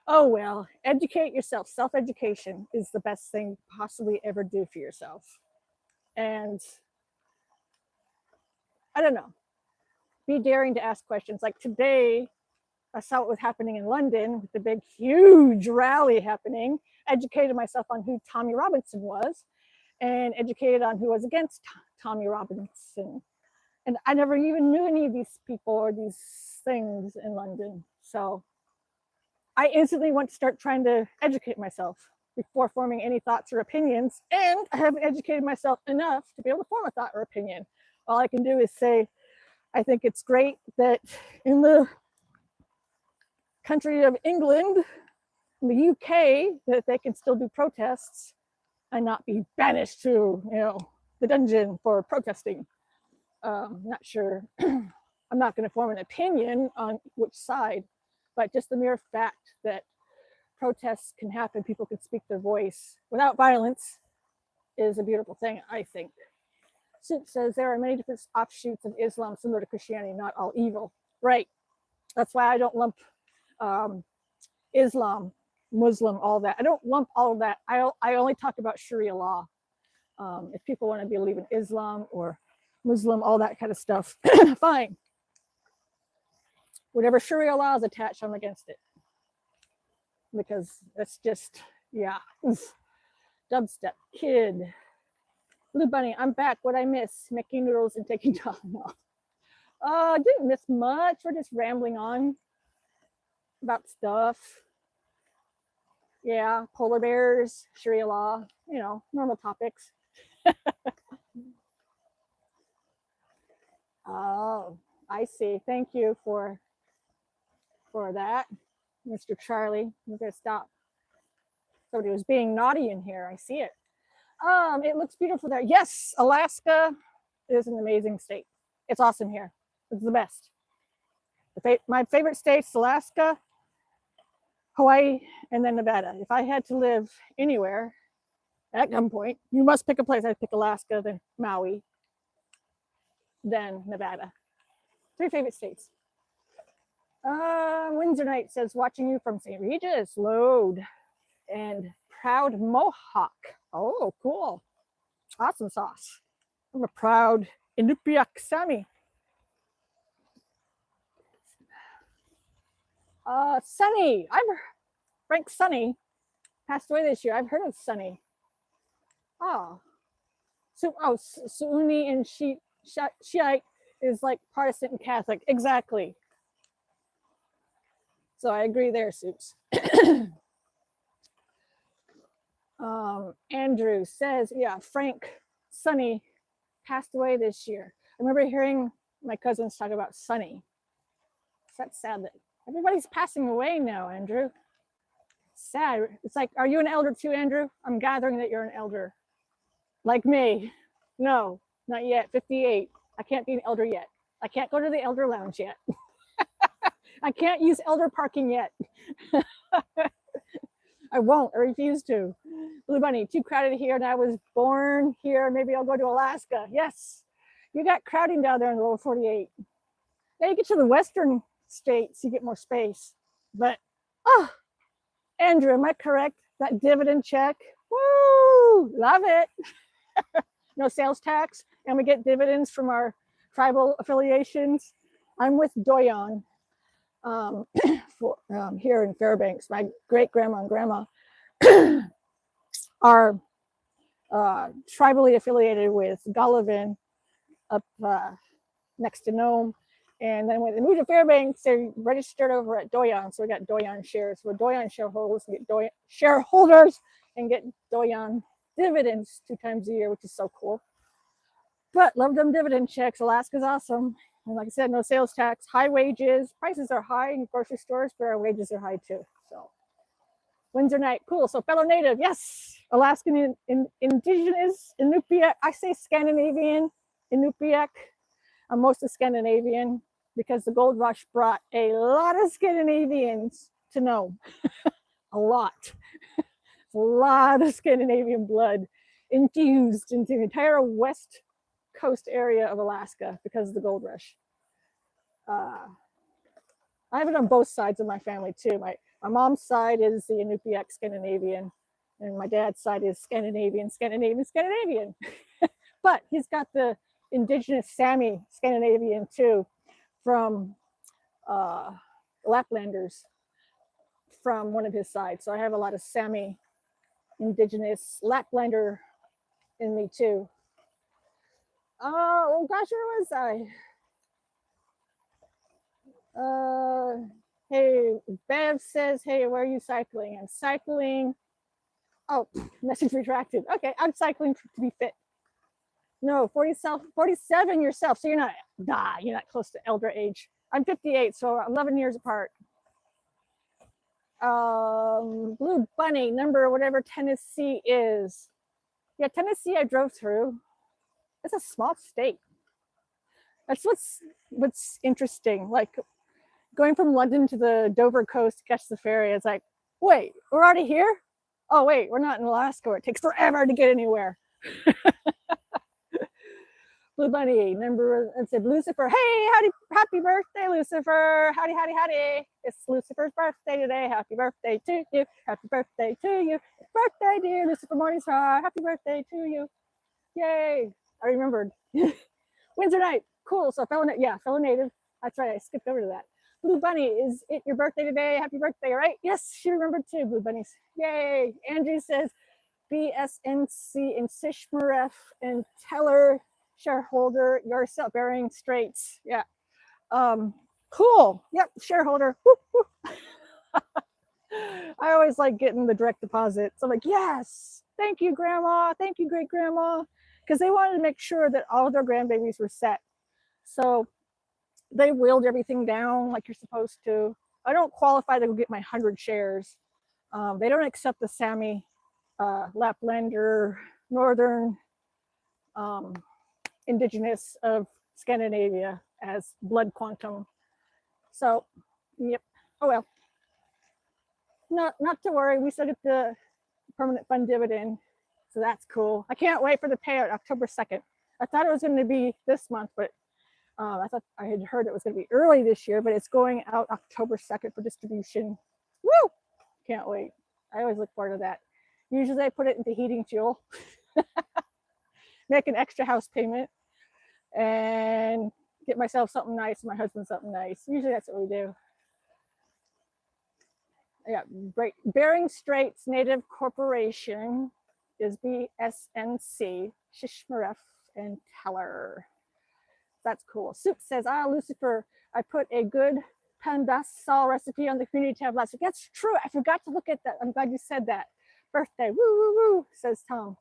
Oh, well, educate yourself. Self-education is the best thing you possibly ever do for yourself. And I don't know, be daring to ask questions. Like today, I saw what was happening in London with the big, huge rally happening, educated myself on who Tommy Robinson was and educated on who was against Tommy Robinson. And I never even knew any of these people or these things in London. So I instantly want to start trying to educate myself before forming any thoughts or opinions. And I haven't educated myself enough to be able to form a thought or opinion. All I can do is say, I think it's great that in the country of England, in the UK, that they can still do protests and not be banished to, the dungeon for protesting. Not sure I'm not going to form an opinion on which side, but just the mere fact that protests can happen, people can speak their voice without violence is a beautiful thing, I think. Soup says there are many different offshoots of Islam similar to Christianity, not all evil. Right. That's why I don't lump Islam, Muslim, all that. I don't lump all of that. I only talk about Sharia law. If people want to believe in Islam or Muslim, all that kind of stuff, fine. Whatever Sharia law is attached, I'm against it. Because that's just, yeah. Oof. Dubstep, kid. Blue Bunny, I'm back. What I miss? Making noodles and taking Tylenol. I didn't miss much. We're just rambling on about stuff. Yeah, polar bears, Sharia law, normal topics. Oh, I see. Thank you for that, Mr. Charlie. I'm gonna stop. Somebody was being naughty in here. I see it. It looks beautiful there. Yes, Alaska is an amazing state. It's awesome here. It's the best. My favorite states, Alaska, Hawaii, and then Nevada. If I had to live anywhere at gunpoint, you must pick a place. I'd pick Alaska, then Maui, then Nevada. 3 favorite states. Windsor Night says, watching you from St. Regis, load. And proud Mohawk. Oh, cool. Awesome sauce. I'm a proud Inupiaq Sami. Sunny. Frank Sunny passed away this year. I've heard of Sunny. Sunni and Shiite is like Protestant and Catholic. Exactly. So I agree there, Soups. Andrew says, yeah, Frank Sunny passed away this year. I remember hearing my cousins talk about Sunny. That's sad that everybody's passing away now, Andrew. Sad. It's like, are you an elder too, Andrew? I'm gathering that you're an elder. Like me. No, not yet. 58. I can't be an elder yet. I can't go to the elder lounge yet. I can't use elder parking yet. I won't. I refuse to. Blue Bunny, too crowded here, and I was born here. Maybe I'll go to Alaska. Yes. You got crowding down there in the lower 48. Then you get to the western states, you get more space. But, Andrew, am I correct? That dividend check? Woo! Love it. No sales tax, and we get dividends from our tribal affiliations. I'm with Doyon here in Fairbanks. My great-grandma and grandma are tribally affiliated with Golovin up next to Nome. And then when they moved to Fairbanks, they registered over at Doyon. So we got Doyon shares. We're Doyon shareholders and get Doyon dividends 2 times a year, which is so cool. But love them dividend checks. Alaska's awesome. And like I said, no sales tax, high wages. Prices are high in grocery stores, but our wages are high too. So Windsor Night, cool. So fellow native, yes. Alaskan indigenous, Inupiaq. I say Scandinavian, Inupiaq. I'm mostly Scandinavian because the gold rush brought a lot of Scandinavians to Nome. A lot. A lot of Scandinavian blood infused into the entire west coast area of Alaska because of the gold rush. I have it on both sides of my family too. My mom's side is the Inupiaq Scandinavian, and my dad's side is Scandinavian. But he's got the indigenous Sami Scandinavian too, from Laplanders from one of his sides. So I have a lot of Sami indigenous Laplander in me too. Oh gosh, where was I? Hey, Bev says, hey, where are you cycling? I'm cycling. Oh, message retracted. Okay, I'm cycling to be fit. No, 47 yourself. So you're not close to elder age. I'm 58, so 11 years apart. Blue Bunny, number whatever Tennessee is. Yeah, Tennessee I drove through. It's a small state. That's what's interesting. Like going from London to the Dover coast to catch the ferry. It's like, wait, we're already here? Oh wait, we're not in Alaska where it takes forever to get anywhere. Blue Bunny, number and said Lucifer, hey, happy birthday, Lucifer. Howdy, howdy, howdy. It's Lucifer's birthday today. Happy birthday to you. Happy birthday to you. Birthday, dear Lucifer Morningstar. Happy birthday to you. Yay. I remembered. Wednesday night. Cool. So fellow native. That's right. I skipped over to that. Blue Bunny, is it your birthday today? Happy birthday, right? Yes, she remembered too, Blue Bunnies. Yay. Andrew says BSNC and Sishmaref and Teller shareholder yourself Bearing Straits. Yeah. Cool. Yep, shareholder. Woo, woo. I always like getting the direct deposit. So I'm like, yes, thank you, Grandma. Thank you, great grandma. Because they wanted to make sure that all of their grandbabies were set. So they wheeled everything down like you're supposed to. I don't qualify to go get my 100 shares. They don't accept the Sami, Laplander, Northern, indigenous of Scandinavia as blood quantum. So, yep. Oh well. Not to worry. We still get the permanent fund dividend, so that's cool. I can't wait for the payout October 2nd. I thought it was going to be this month, but I thought I had heard it was going to be early this year, but it's going out October 2nd for distribution. Woo! Can't wait. I always look forward to that. Usually I put it into heating fuel, make an extra house payment, and get myself something nice, my husband something nice. Usually that's what we do. Yeah, great. Bering Straits Native Corporation is BSNC, Shishmaref and Teller. That's cool. Soup says, Lucifer, I put a good pandasal recipe on the community tab last week. That's true. I forgot to look at that. I'm glad you said that. Birthday, woo, woo, woo, says Tom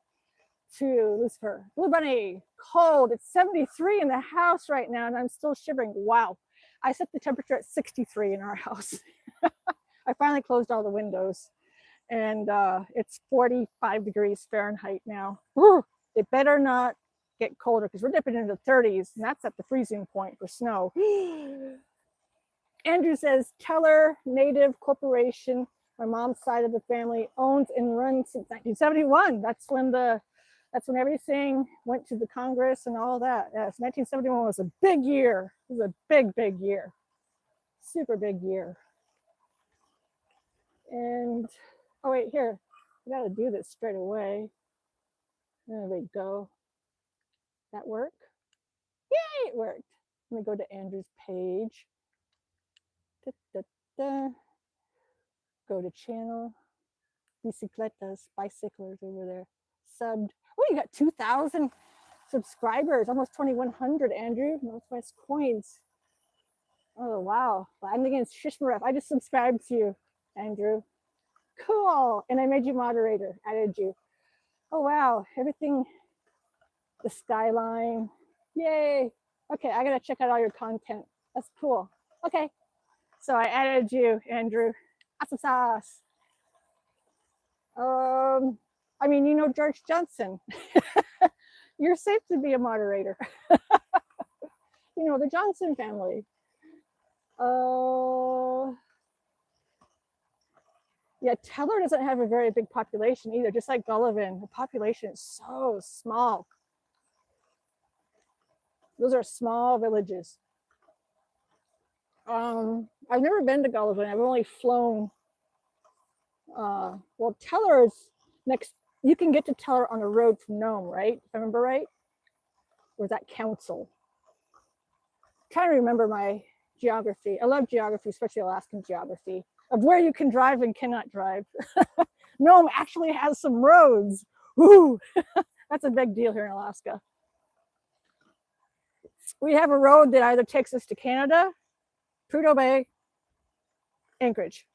to Lucifer. Blue Bunny, cold. It's 73 in the house right now, and I'm still shivering. Wow. I set the temperature at 63 in our house. I finally closed all the windows, and it's 45 degrees Fahrenheit now. Woo! It better not get colder because we're dipping into the 30s, and that's at the freezing point for snow. Andrew says, Teller Native Corporation, my mom's side of the family, owns and runs since 1971. That's when everything went to the Congress and all that. Yes, 1971 was a big year. It was a big, big year. Super big year. And, oh wait, here, I gotta do this straight away. There we go. That work? Yay, it worked. Let me go to Andrew's page. Da, da, da. Go to channel. Bicicletas, bicyclers over there. Subbed. Oh, you got 2,000 subscribers, almost 2,100, Andrew. Northwest Coins. Oh, wow. I'm against Shishmaref. I just subscribed to you, Andrew. Cool. And I made you moderator, added you. Oh, wow. Everything, the skyline. Yay. Okay, I got to check out all your content. That's cool. Okay. So I added you, Andrew. Awesome sauce. I mean, you know George Johnson. You're safe to be a moderator. You know, the Johnson family. Yeah, Teller doesn't have a very big population either, just like Gullivan. The population is so small. Those are small villages. I've never been to Gullivan. I've only flown. Well, Teller's next. You can get to Teller on a road from Nome, right? If I remember right. Or is that Council? I'm trying to remember my geography. I love geography, especially Alaskan geography, of where you can drive and cannot drive. Nome actually has some roads. Woo! That's a big deal here in Alaska. We have a road that either takes us to Canada, Prudhoe Bay, Anchorage,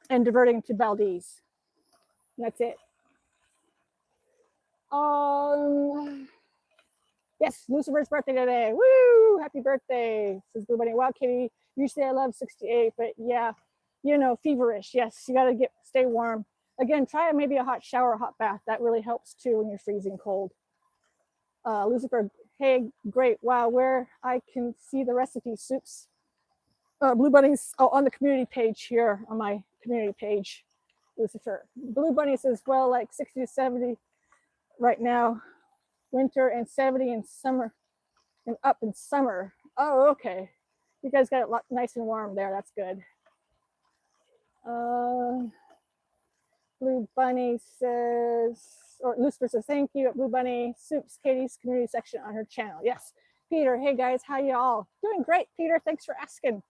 and diverting to Valdez. That's it. Yes, Lucifer's birthday today. Woo! Happy birthday, says Blue Bunny. Wow, Kitty. Usually I love 68, but yeah, you know, feverish. Yes, you got to stay warm. Again, try maybe a hot shower, a hot bath. That really helps too when you're freezing cold. Lucifer, hey, great. Wow, where I can see the recipe soups. Blue Bunnies, oh, on the community page here, on my community page, Lucifer. Blue Bunny says, well, like 60 to 70 right now, winter, and 70 in summer, and up in summer. Oh, okay. You guys got it nice and warm there. That's good. Blue Bunny says, or Lucifer says, thank you at Blue Bunny Soups, Katie's community section on her channel. Yes. Peter, hey guys, how y'all? Doing great, Peter. Thanks for asking.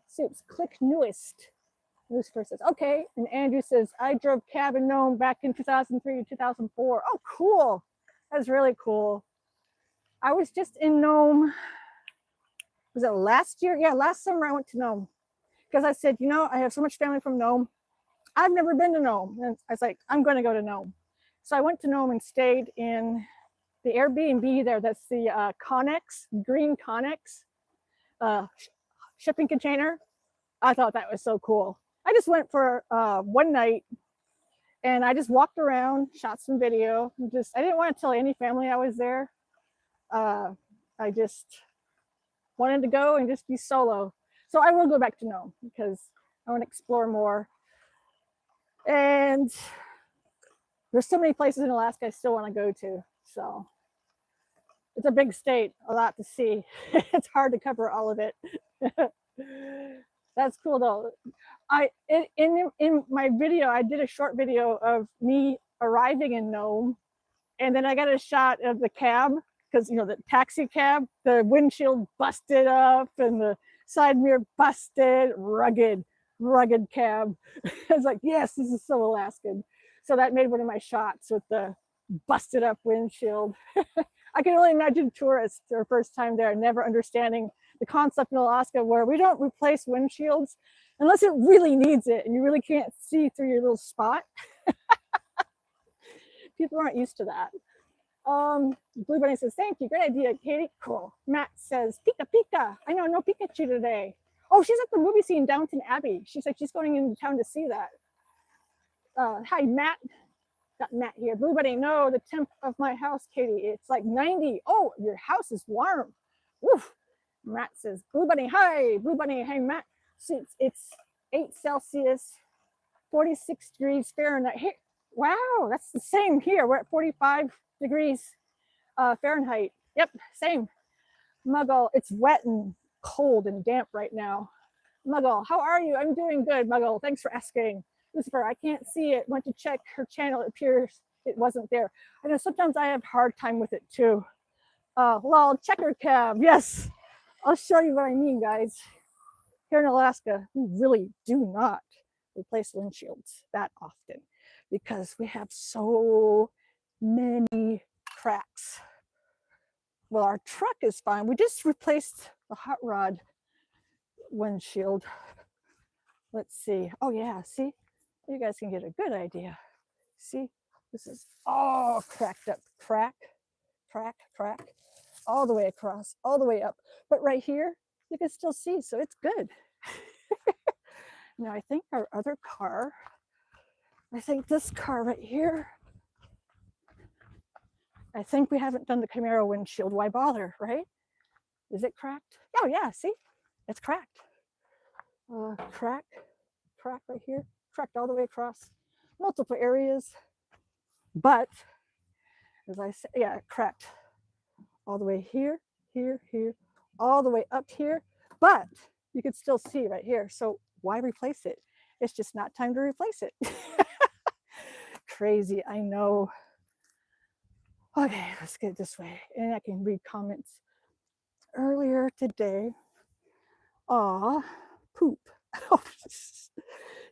Soups, click newest. Lucifer says, okay. And Andrew says, I drove cab in Nome back in 2003 to 2004. Oh, cool. That's really cool. I was just in Nome. Was it last year? Yeah, last summer I went to Nome because I said, you know, I have so much family from Nome. I've never been to Nome. And I was like, I'm going to go to Nome. So I went to Nome and stayed in the Airbnb there. That's the Connex, green Connex shipping container. I thought that was so cool. I just went for one night and I just walked around, shot some video. I didn't want to tell any family I was there. I just wanted to go and just be solo. So I will go back to Nome because I want to explore more. And there's so many places in Alaska I still want to go to. So it's a big state, a lot to see. It's hard to cover all of it. That's cool though. In my video, I did a short video of me arriving in Nome, and then I got a shot of the cab because you know the taxi cab, the windshield busted up and the side mirror busted, rugged cab. I was like, yes, this is so Alaskan. So that made one of my shots with the busted up windshield. I can only imagine tourists their first time there, never understanding the concept in Alaska where we don't replace windshields unless it really needs it and you really can't see through your little spot. People aren't used to that. Blue Bunny says, thank you. Great idea, Katie. Cool. Matt says, Pika Pika. I know, no Pikachu today. Oh, she's at the movie scene, Downton Abbey. She said she's going into town to see that. Hi, Matt. Got Matt here. Blue Bunny, no, the temp of my house, Katie. It's like 90. Oh, your house is warm. Woof. Matt says, Blue Bunny, hi. Blue Bunny, hey, Matt. It's 8 Celsius, 46 degrees Fahrenheit. Hey, wow, that's the same here. We're at 45 degrees Fahrenheit. Yep, same. Muggle, it's wet and cold and damp right now. Muggle, how are you? I'm doing good, Muggle. Thanks for asking. Lucifer, I can't see it. Went to check her channel. It appears it wasn't there. I know sometimes I have a hard time with it too. Lol, checker cab. Yes, I'll show you what I mean, guys. Here in Alaska, we really do not replace windshields that often because we have so many cracks. Well, our truck is fine. We just replaced the hot rod windshield. Let's see. Oh yeah, see? You guys can get a good idea. See? This is all cracked up. Crack, crack, crack. All the way across, all the way up. But right here, you can still see, so it's good. Now I think our other car, I think this car right here, I think we haven't done the Camaro windshield. Why bother, right? Is it cracked? Oh yeah, see? It's cracked. Crack right here, cracked all the way across, multiple areas. But as I said, yeah, it cracked all the way here, here, here, all the way up here. But you can still see right here. So why replace it? It's just not time to replace it. Crazy, I know. Okay, let's get it this way. And I can read comments. Earlier today, aw, poop.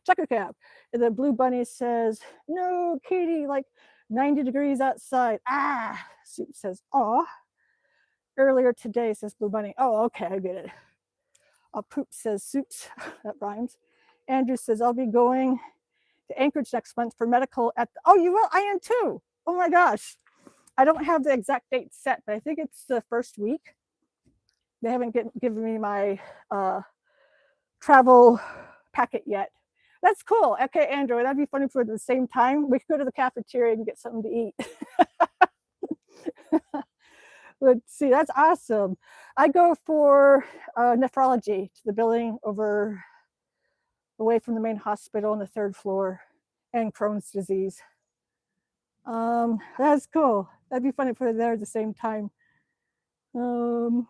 Checker cab. And the Blue Bunny says, no, Katie, like 90 degrees outside. Ah, Soup says, aw. Earlier today, says Blue Bunny. Oh, okay, I get it. Poop says, Soups. That rhymes. Andrew says, I'll be going to Anchorage next month for medical at the, oh, you will? I am too. Oh my gosh. I don't have the exact date set, but I think it's the first week. They haven't given me my travel packet yet. That's cool. Okay, Andrew, that'd be funny for the same time. We could go to the cafeteria and get something to eat. Let's see, that's awesome. I go for nephrology to the building over away from the main hospital on the 3rd floor, and Crohn's disease. That's cool. That'd be fun to put it there at the same time. So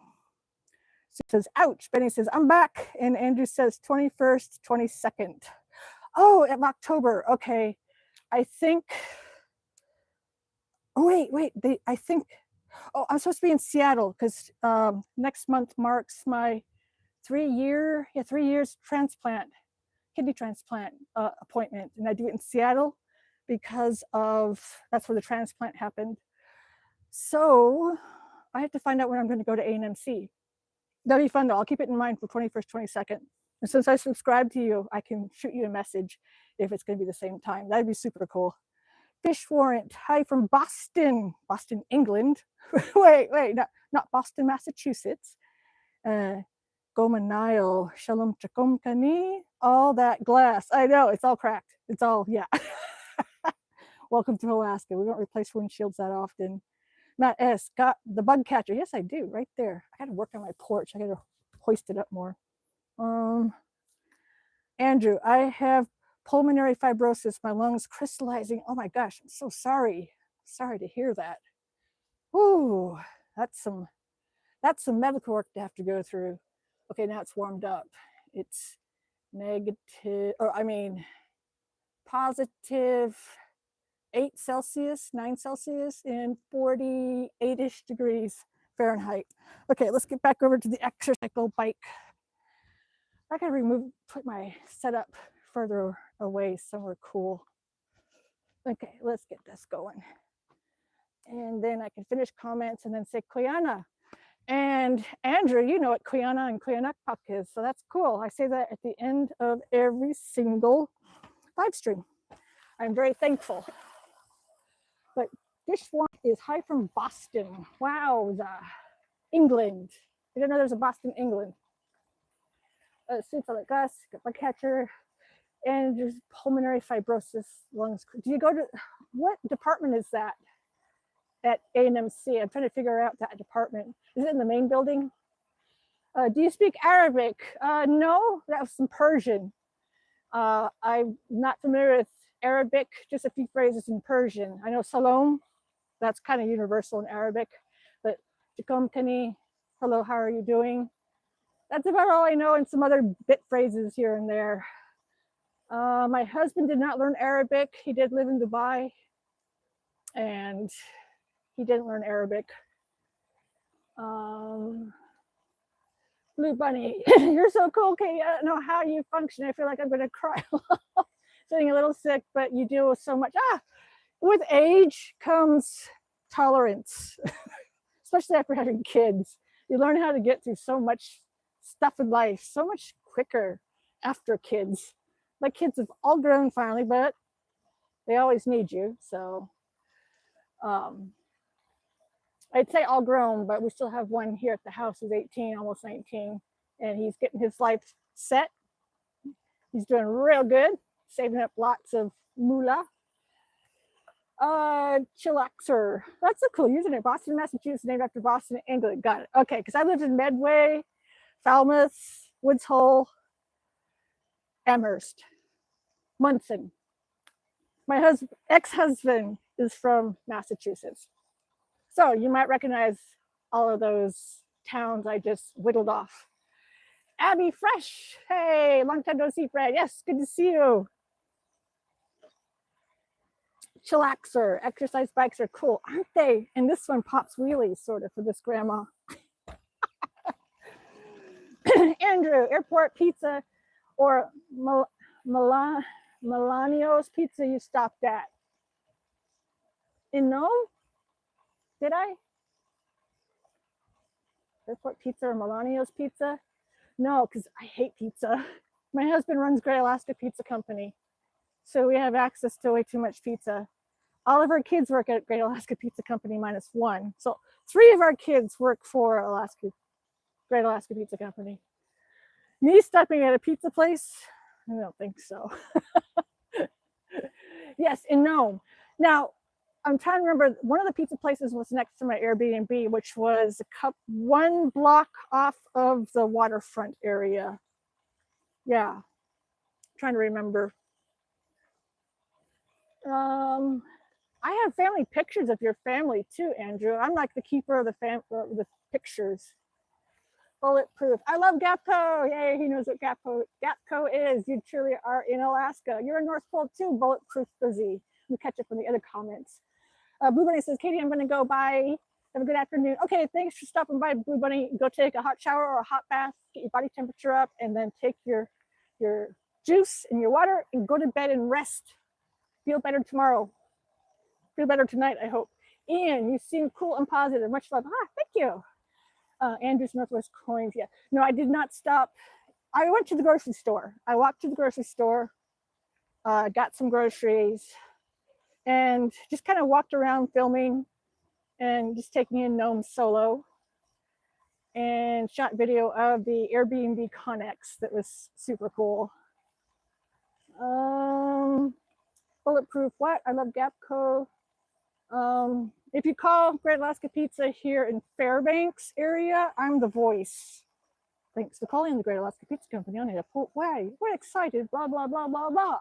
it says, ouch. Benny says, I'm back. And Andrew says 21st, 22nd. Oh, in October. Okay. I think. Oh, wait. I think. Oh, I'm supposed to be in Seattle because next month marks my 3 years kidney transplant appointment. And I do it in Seattle because that's where the transplant happened. So I have to find out when I'm going to go to A&MC. That'll be fun though. I'll keep it in mind for 21st, 22nd. And since I subscribe to you, I can shoot you a message if it's going to be the same time. That'd be super cool. Fish Warrant, hi from Boston, England. wait, not Boston, Massachusetts. Goma Nile, Shalom Chakom Kani, all that glass. I know, it's all cracked. It's all, yeah. Welcome to Alaska. We don't replace windshields that often. Matt S. got the bug catcher. Yes, I do, right there. I got to work on my porch. I got to hoist it up more. Andrew, I have pulmonary fibrosis. My lungs crystallizing. Oh my gosh, I'm so sorry. Sorry to hear that. Ooh, that's some medical work to have to go through. Okay, now it's warmed up. It's positive 8 Celsius, 9 Celsius, and 48-ish degrees Fahrenheit. Okay, let's get back over to the exercycle bike. I gotta put my setup further away somewhere cool. Okay, let's get this going. And then I can finish comments and then say Kuyana. And Andrew, you know what Kuyana and Kuyanakpak is, so that's cool. I say that at the end of every single live stream. I'm very thankful. But this one is hi from Boston. Wow, England. I didn't know there's a Boston, England. Like us, bug catcher, and there's pulmonary fibrosis, lungs. Do you go to, what department is that at A&MC? I'm trying to figure out that department. Is it in the main building? Do you speak Arabic? No, that was some Persian. I'm not familiar with Arabic, just a few phrases in Persian. I know Salam, that's kind of universal in Arabic, but Jakom Kani, hello, how are you doing? That's about all I know, and some other bit phrases here and there. My husband did not learn Arabic. He did live in Dubai, and he didn't learn Arabic. Blue Bunny, you're so cool, Katie. I don't know how you function. I feel like I'm going to cry. Feeling a little sick, but you deal with so much. With age comes tolerance, especially after having kids. You learn how to get through so much stuff in life so much quicker after kids. My kids have all grown finally, but they always need you. So I'd say all grown, but we still have one here at the house who's 18, almost 19, and he's getting his life set. He's doing real good, saving up lots of moolah. Chillaxer. That's a cool username. Boston, Massachusetts, named after Boston, England. Got it. Okay, because I lived in Medway, Falmouth, Woods Hole, Amherst, Munson. My ex-husband is from Massachusetts. So you might recognize all of those towns I just whittled off. Abby Fresh. Hey, long time no see, Fred. Yes, good to see you. Chillaxer. Exercise bikes are cool, aren't they? And this one pops wheelies, sort of, for this grandma. Andrew, airport pizza or Melanios pizza you stopped at? In Nome? Did I? Airport pizza or Melanios pizza? No, because I hate pizza. My husband runs Great Alaska Pizza Company, so we have access to way too much pizza. All of our kids work at Great Alaska Pizza Company minus one. So 3 of our kids work for Great Alaska Pizza Company. Me stopping at a pizza place? I don't think so. Yes, in Nome. Now, I'm trying to remember. One of the pizza places was next to my Airbnb, which was one block off of the waterfront area. Yeah, trying to remember. I have family pictures of your family too, Andrew. I'm like the keeper of the pictures. Bulletproof. I love Gapco. Yay, he knows what Gapco is. You truly are in Alaska. You're in North Pole too, Bulletproof Busy. We'll catch up on the other comments. Blue Bunny says, Katie, I'm going to go. Bye. Have a good afternoon. Okay, thanks for stopping by, Blue Bunny. Go take a hot shower or a hot bath, get your body temperature up, and then take your juice and your water and go to bed and rest. Feel better tomorrow. Feel better tonight, I hope. Ian, you seem cool and positive. Much love. Thank you. Andrew's Northwest Coins. Yeah. No, I did not stop. I went to the grocery store. I walked to the grocery store, got some groceries, and just kind of walked around filming and just taking in Gnome solo, and shot video of the Airbnb Connex that was super cool. Bulletproof what? I love Gapco. If you call Great Alaska Pizza here in Fairbanks area, I'm the voice. Thanks for calling the Great Alaska Pizza Company on a Port Way. We're excited, blah, blah, blah, blah, blah.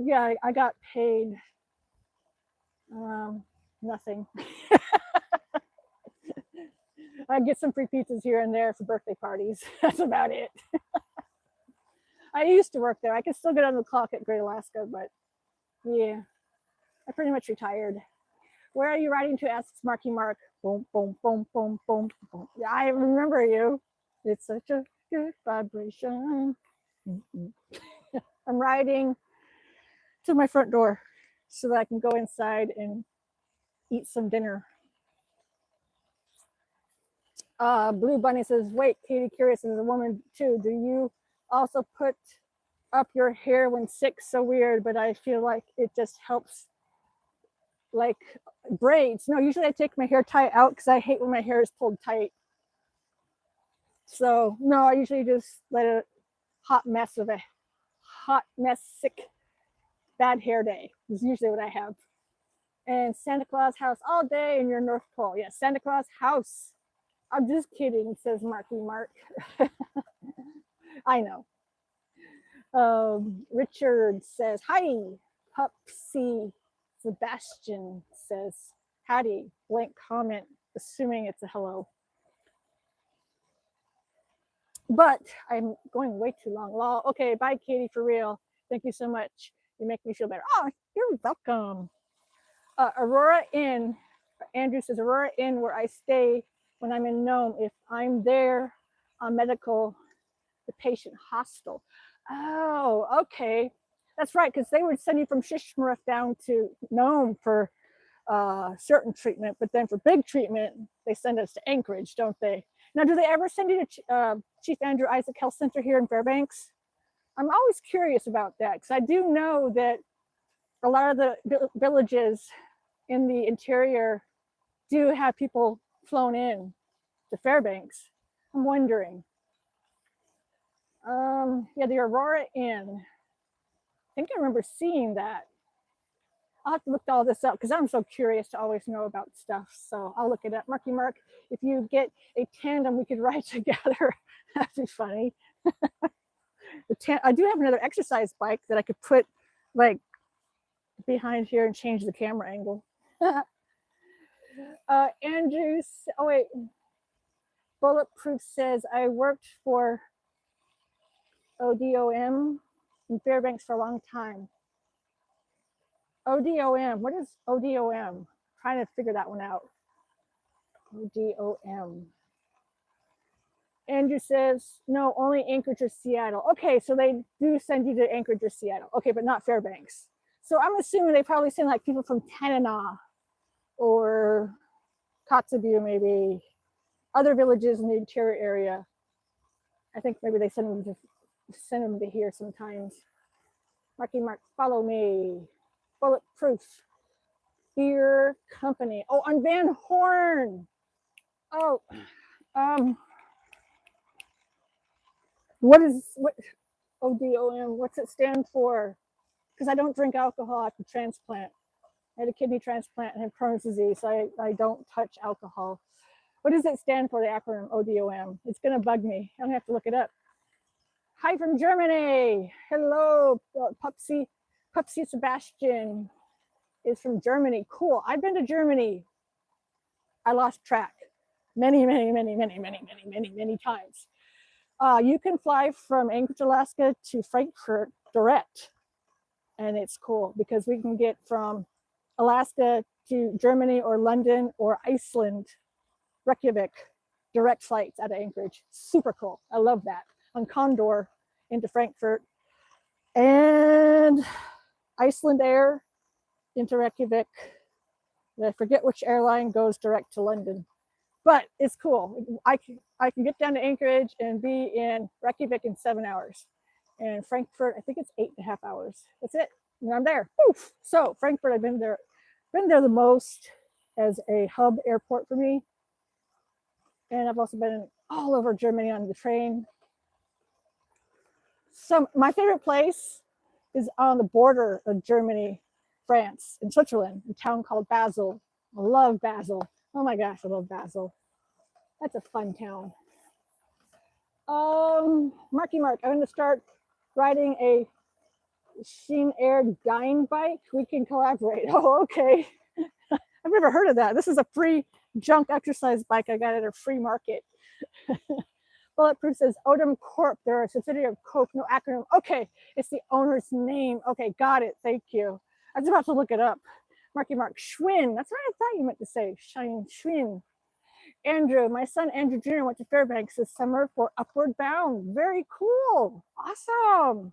Yeah, I got paid nothing. I get some free pizzas here and there for birthday parties. That's about it. I used to work there. I can still get on the clock at Great Alaska, but yeah, I pretty much retired. Where are you riding to? Asks Marky Mark. Boom, boom, boom, boom, boom, boom. Yeah, I remember you. It's such a good vibration. I'm riding to my front door so that I can go inside and eat some dinner. Blue Bunny says, wait, Katie, curious as a woman too. Do you also put up your hair when sick? So weird, but I feel like it just helps. Like braids. No, usually I take my hair tie out because I hate when my hair is pulled tight. So no, I usually just let a hot mess, sick, bad hair day is usually what I have. And Santa Claus house all day in your North Pole. Yeah, Santa Claus house. I'm just kidding, says Marky Mark. I know. Richard says, hi, Pupsy. Sebastian says, howdy, blank comment, assuming it's a hello. But I'm going way too long. Well, okay, bye, Katie, for real. Thank you so much. You make me feel better. Oh, you're welcome. Aurora Inn. Andrew says, Aurora Inn, where I stay when I'm in Nome. If I'm there on medical, the patient hostel. Oh, okay. That's right, because they would send you from Shishmaref down to Nome for certain treatment, but then for big treatment, they send us to Anchorage, don't they? Now, do they ever send you to Chief Andrew Isaac Health Center here in Fairbanks? I'm always curious about that, because I do know that a lot of the villages in the interior do have people flown in to Fairbanks. I'm wondering. Yeah, the Aurora Inn. I think I remember seeing that. I'll have to look all this up because I'm so curious to always know about stuff. So I'll look it up. Marky Mark, if you get a tandem, we could ride together. That'd be funny. I do have another exercise bike that I could put like behind here and change the camera angle. Andrews, oh wait, Bulletproof says, I worked for ODOM in Fairbanks for a long time. ODOM, what is ODOM? Trying to figure that one out. ODOM. Andrew says, no, only Anchorage or Seattle. Okay, so they do send you to Anchorage or Seattle. Okay, but not Fairbanks. So I'm assuming they probably send like people from Tanana or Kotzebue, maybe other villages in the interior area. I think maybe they send them to here sometimes. Marky Mark, follow me. Bulletproof. Beer Company. Oh, on Van Horn. Oh, what ODOM? What's it stand for? because I don't drink alcohol after transplant. I had a kidney transplant and have Crohn's disease, so I don't touch alcohol. What does it stand for, the acronym ODOM? It's going to bug me. I'm going to have to look it up. Hi from Germany. Hello, Pupsy. Pupsy Sebastian is from Germany. Cool. I've been to Germany. I lost track many times. You can fly from Anchorage, Alaska to Frankfurt direct. And it's cool because we can get from Alaska to Germany or London or Iceland, Reykjavik, direct flights out of Anchorage. Super cool. I love that. On Condor into Frankfurt. And Iceland Air into Reykjavik. I forget which airline goes direct to London. But it's cool. I can get down to Anchorage and be in Reykjavik in 7 hours. And Frankfurt, I think it's 8.5 hours. That's it. And I'm there. Oof. So Frankfurt, I've been there the most as a hub airport for me. And I've also been all over Germany on the train. So my favorite place is on the border of Germany, France, and Switzerland, a town called Basel. I love Basel. Oh my gosh, I love Basel. That's a fun town. Marky Mark, I'm going to start riding a Sheen Air Dying bike. We can collaborate. Oh, okay. I've never heard of that. This is a free junk exercise bike I got at a free market. Bulletproof says Odom Corp. They're a subsidiary of Coke. No acronym. Okay, it's the owner's name. Okay, got it. Thank you. I was about to look it up. Marky Mark, Schwinn. That's what I thought you meant to say. Shine Schwinn. Andrew, my son Andrew Jr. went to Fairbanks this summer for Upward Bound. Very cool. Awesome.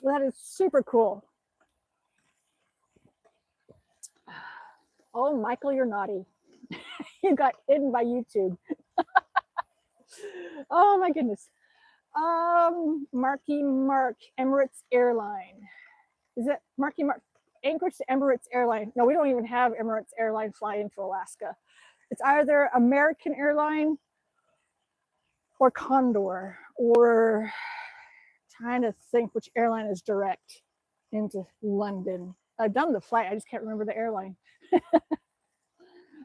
That is super cool. Oh, Michael, you're naughty. You got hidden by YouTube. Oh my goodness. Marky Mark, Emirates Airline. Is it Marky Mark? Anchorage to Emirates Airline. No, we don't even have Emirates Airline fly into Alaska. It's either American Airline or Condor, or trying to think which airline is direct into London. I've done the flight, I just can't remember the airline. I've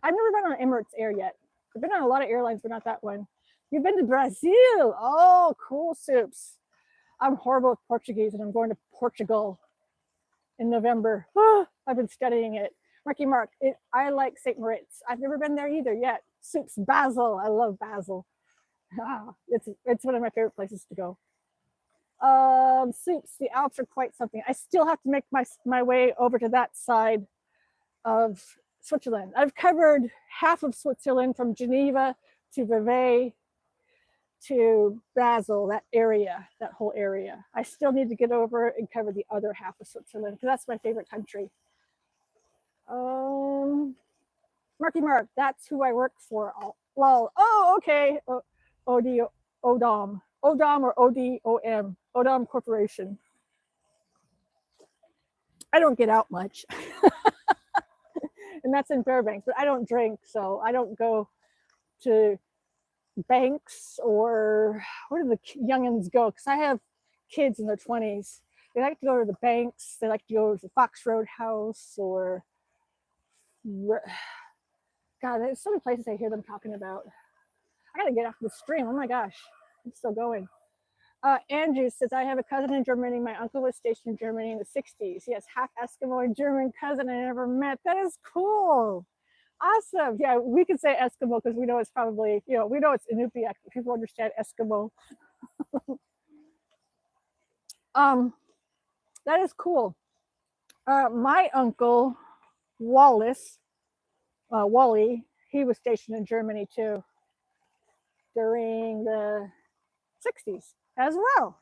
never been on Emirates Air yet. I've been on a lot of airlines, but not that one. You've been to Brazil. Oh, cool, Soups. I'm horrible with Portuguese, and I'm going to Portugal in November. Oh, I've been studying it. Marky Mark, I like St. Moritz. I've never been there either yet. Soups, Basel. I love Basel. It's one of my favorite places to go. Soups, the Alps are quite something. I still have to make my way over to that side of Switzerland. I've covered half of Switzerland from Geneva to Vevey to Basel, that area, that whole area. I still need to get over and cover the other half of Switzerland because that's my favorite country. Marky Mark, that's who I work for. Lol. Oh, okay. Odom or ODOM, Odom Corporation. I don't get out much. And that's in Fairbanks, but I don't drink, so I don't go to banks or where do the youngins go? Because I have kids in their 20s. They like to go to the banks. They like to go to the Fox Road House or God, there's so many places I hear them talking about. I gotta get off the stream. Oh my gosh, I'm still going. Andrew says, I have a cousin in Germany. My uncle was stationed in Germany in the 60s. He has half Eskimo and German cousin I never met. That is cool. Awesome. Yeah, we can say Eskimo because we know it's probably, we know it's Inupiaq. People understand Eskimo. That is cool. My uncle, Wally, he was stationed in Germany too during the 60s as well.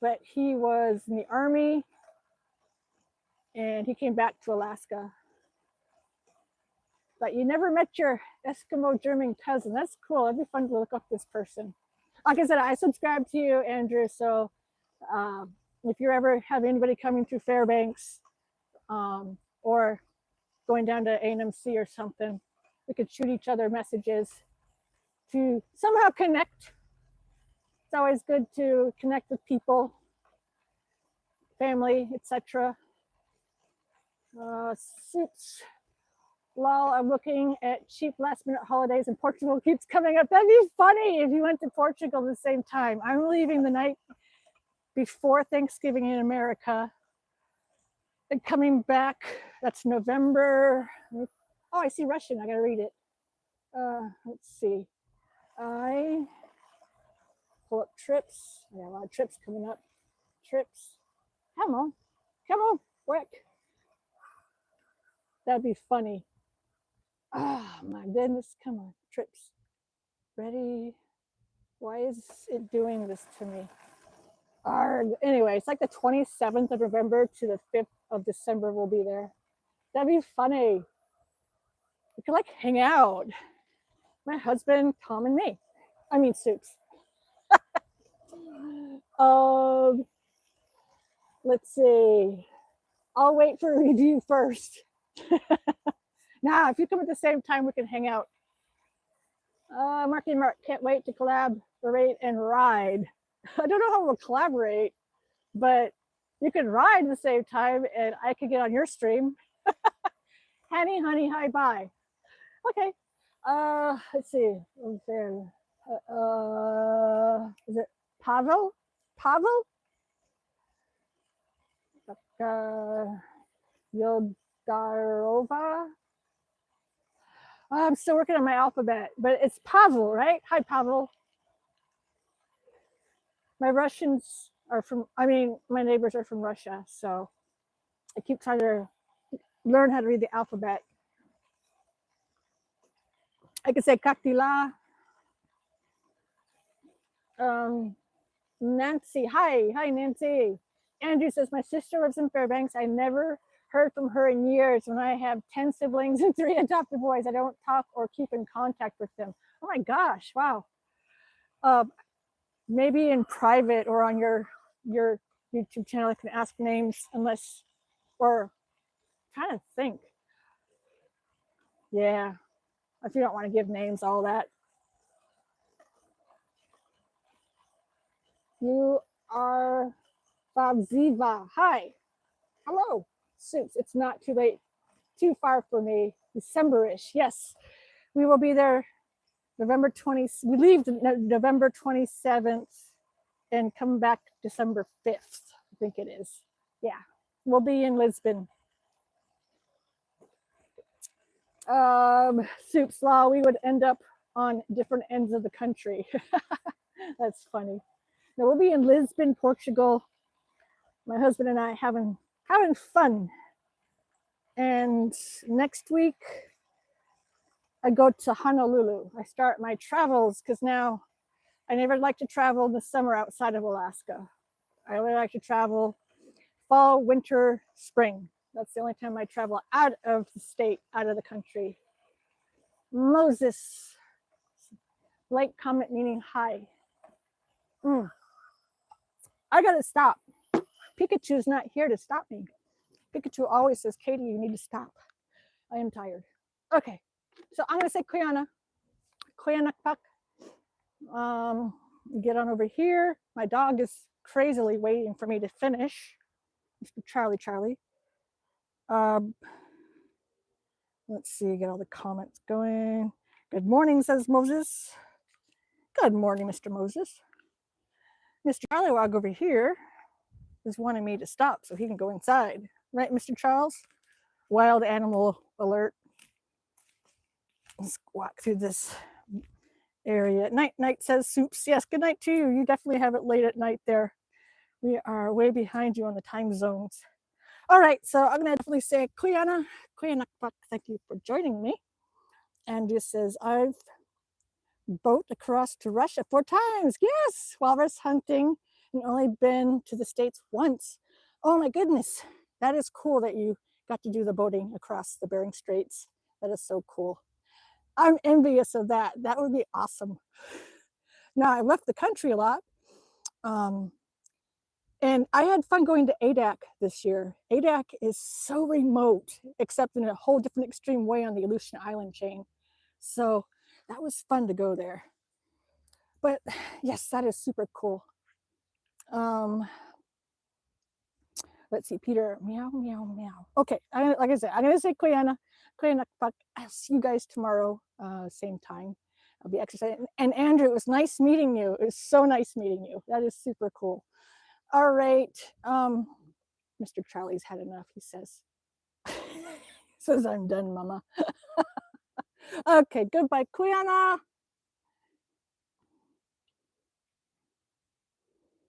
But he was in the Army and he came back to Alaska. But you never met your Eskimo German cousin. That's cool. It'd be fun to look up this person. Like I said, I subscribe to you, Andrew. So if you ever have anybody coming through Fairbanks or going down to A&MC or something, we could shoot each other messages to somehow connect. It's always good to connect with people. family, etc. Suits. Lol, I'm looking at cheap last minute holidays and Portugal keeps coming up. That'd be funny if you went to Portugal at the same time. I'm leaving the night before Thanksgiving in America and coming back. That's November. Oh, I see Russian. I got to read it. Let's see. I pull up trips. I got a lot of trips coming up. Trips. Come on. Come on. Quick. That'd be funny. Oh, my goodness. Come on. Trips. Ready? Why is it doing this to me? Arg. Anyway, it's like the 27th of November to the 5th of December we'll be there. That'd be funny. We could like hang out. My husband, Tom, and me. I mean, Soups. Let's see. I'll wait for a review first. Nah, if you come at the same time, we can hang out. Marky Mark, can't wait to collaborate and ride. I don't know how we'll collaborate, but you can ride at the same time and I could get on your stream. Honey, honey, hi, bye. Okay. Let's see. Is it Pavel? Pavel? Yoldarova? I'm still working on my alphabet, but it's Pavel, right? Hi, Pavel. My Russians are from, my neighbors are from Russia, so I keep trying to learn how to read the alphabet. I could say Kaktila. Nancy, hi, Nancy. Andrew says, my sister lives in Fairbanks. I never heard from her in years. When I have 10 siblings and 3 adopted boys, I don't talk or keep in contact with them. Oh my gosh, wow. Maybe in private or on your YouTube channel, I can ask names unless, or trying to think. Yeah, if you don't want to give names, all that. You are Babziva. Hi. Hello. Soups. It's not too late. Too far for me. December-ish. Yes. We will be there November 20th. We leave November 27th and come back December 5th. I think it is. Yeah. We'll be in Lisbon. Soups Law, we would end up on different ends of the country. That's funny. Now we'll be in Lisbon, Portugal. My husband and I having fun. And next week I go to Honolulu. I start my travels because now I never like to travel in the summer outside of Alaska. I only like to travel fall, winter, spring. That's the only time I travel out of the state, out of the country. Moses, like, comment meaning hi. I gotta stop. Pikachu's not here to stop me. Pikachu always says, Katie, you need to stop. I am tired. Okay, so I'm gonna say Kuyana. Kuyanakpak. Get on over here. My dog is crazily waiting for me to finish. Mr. Charlie. Let's see, get all the comments going. Good morning, says Moses. Good morning, Mr. Moses. Mr. Charliewog over here is wanting me to stop so he can go inside. Right, Mr. Charles? Wild animal alert. Let's walk through this area. Night, says Soups. Yes, good night to you. You definitely have it late at night there. We are way behind you on the time zones. All right, so I'm gonna definitely say Kuyana, thank you for joining me. Andrew says, I've boat across to Russia 4 times. Yes, walrus hunting, and only been to the States once. Oh my goodness, that is cool that you got to do the boating across the Bering Straits. That is so cool. I'm envious of that. That would be awesome. Now, I left the country a lot. And I had fun going to Adak this year. Adak is so remote, except in a whole different extreme way on the Aleutian Island chain. So that was fun to go there. But yes, that is super cool. Let's see, Peter, meow, meow, meow. Okay, like I said, I'm gonna say Koyana, Koyana, I'll see you guys tomorrow, same time. I'll be exercising. And Andrew, it was nice meeting you. It was so nice meeting you. That is super cool. All right, Mr. Charlie's had enough, he says. Says I'm done, Mama. Okay, goodbye, Koyana.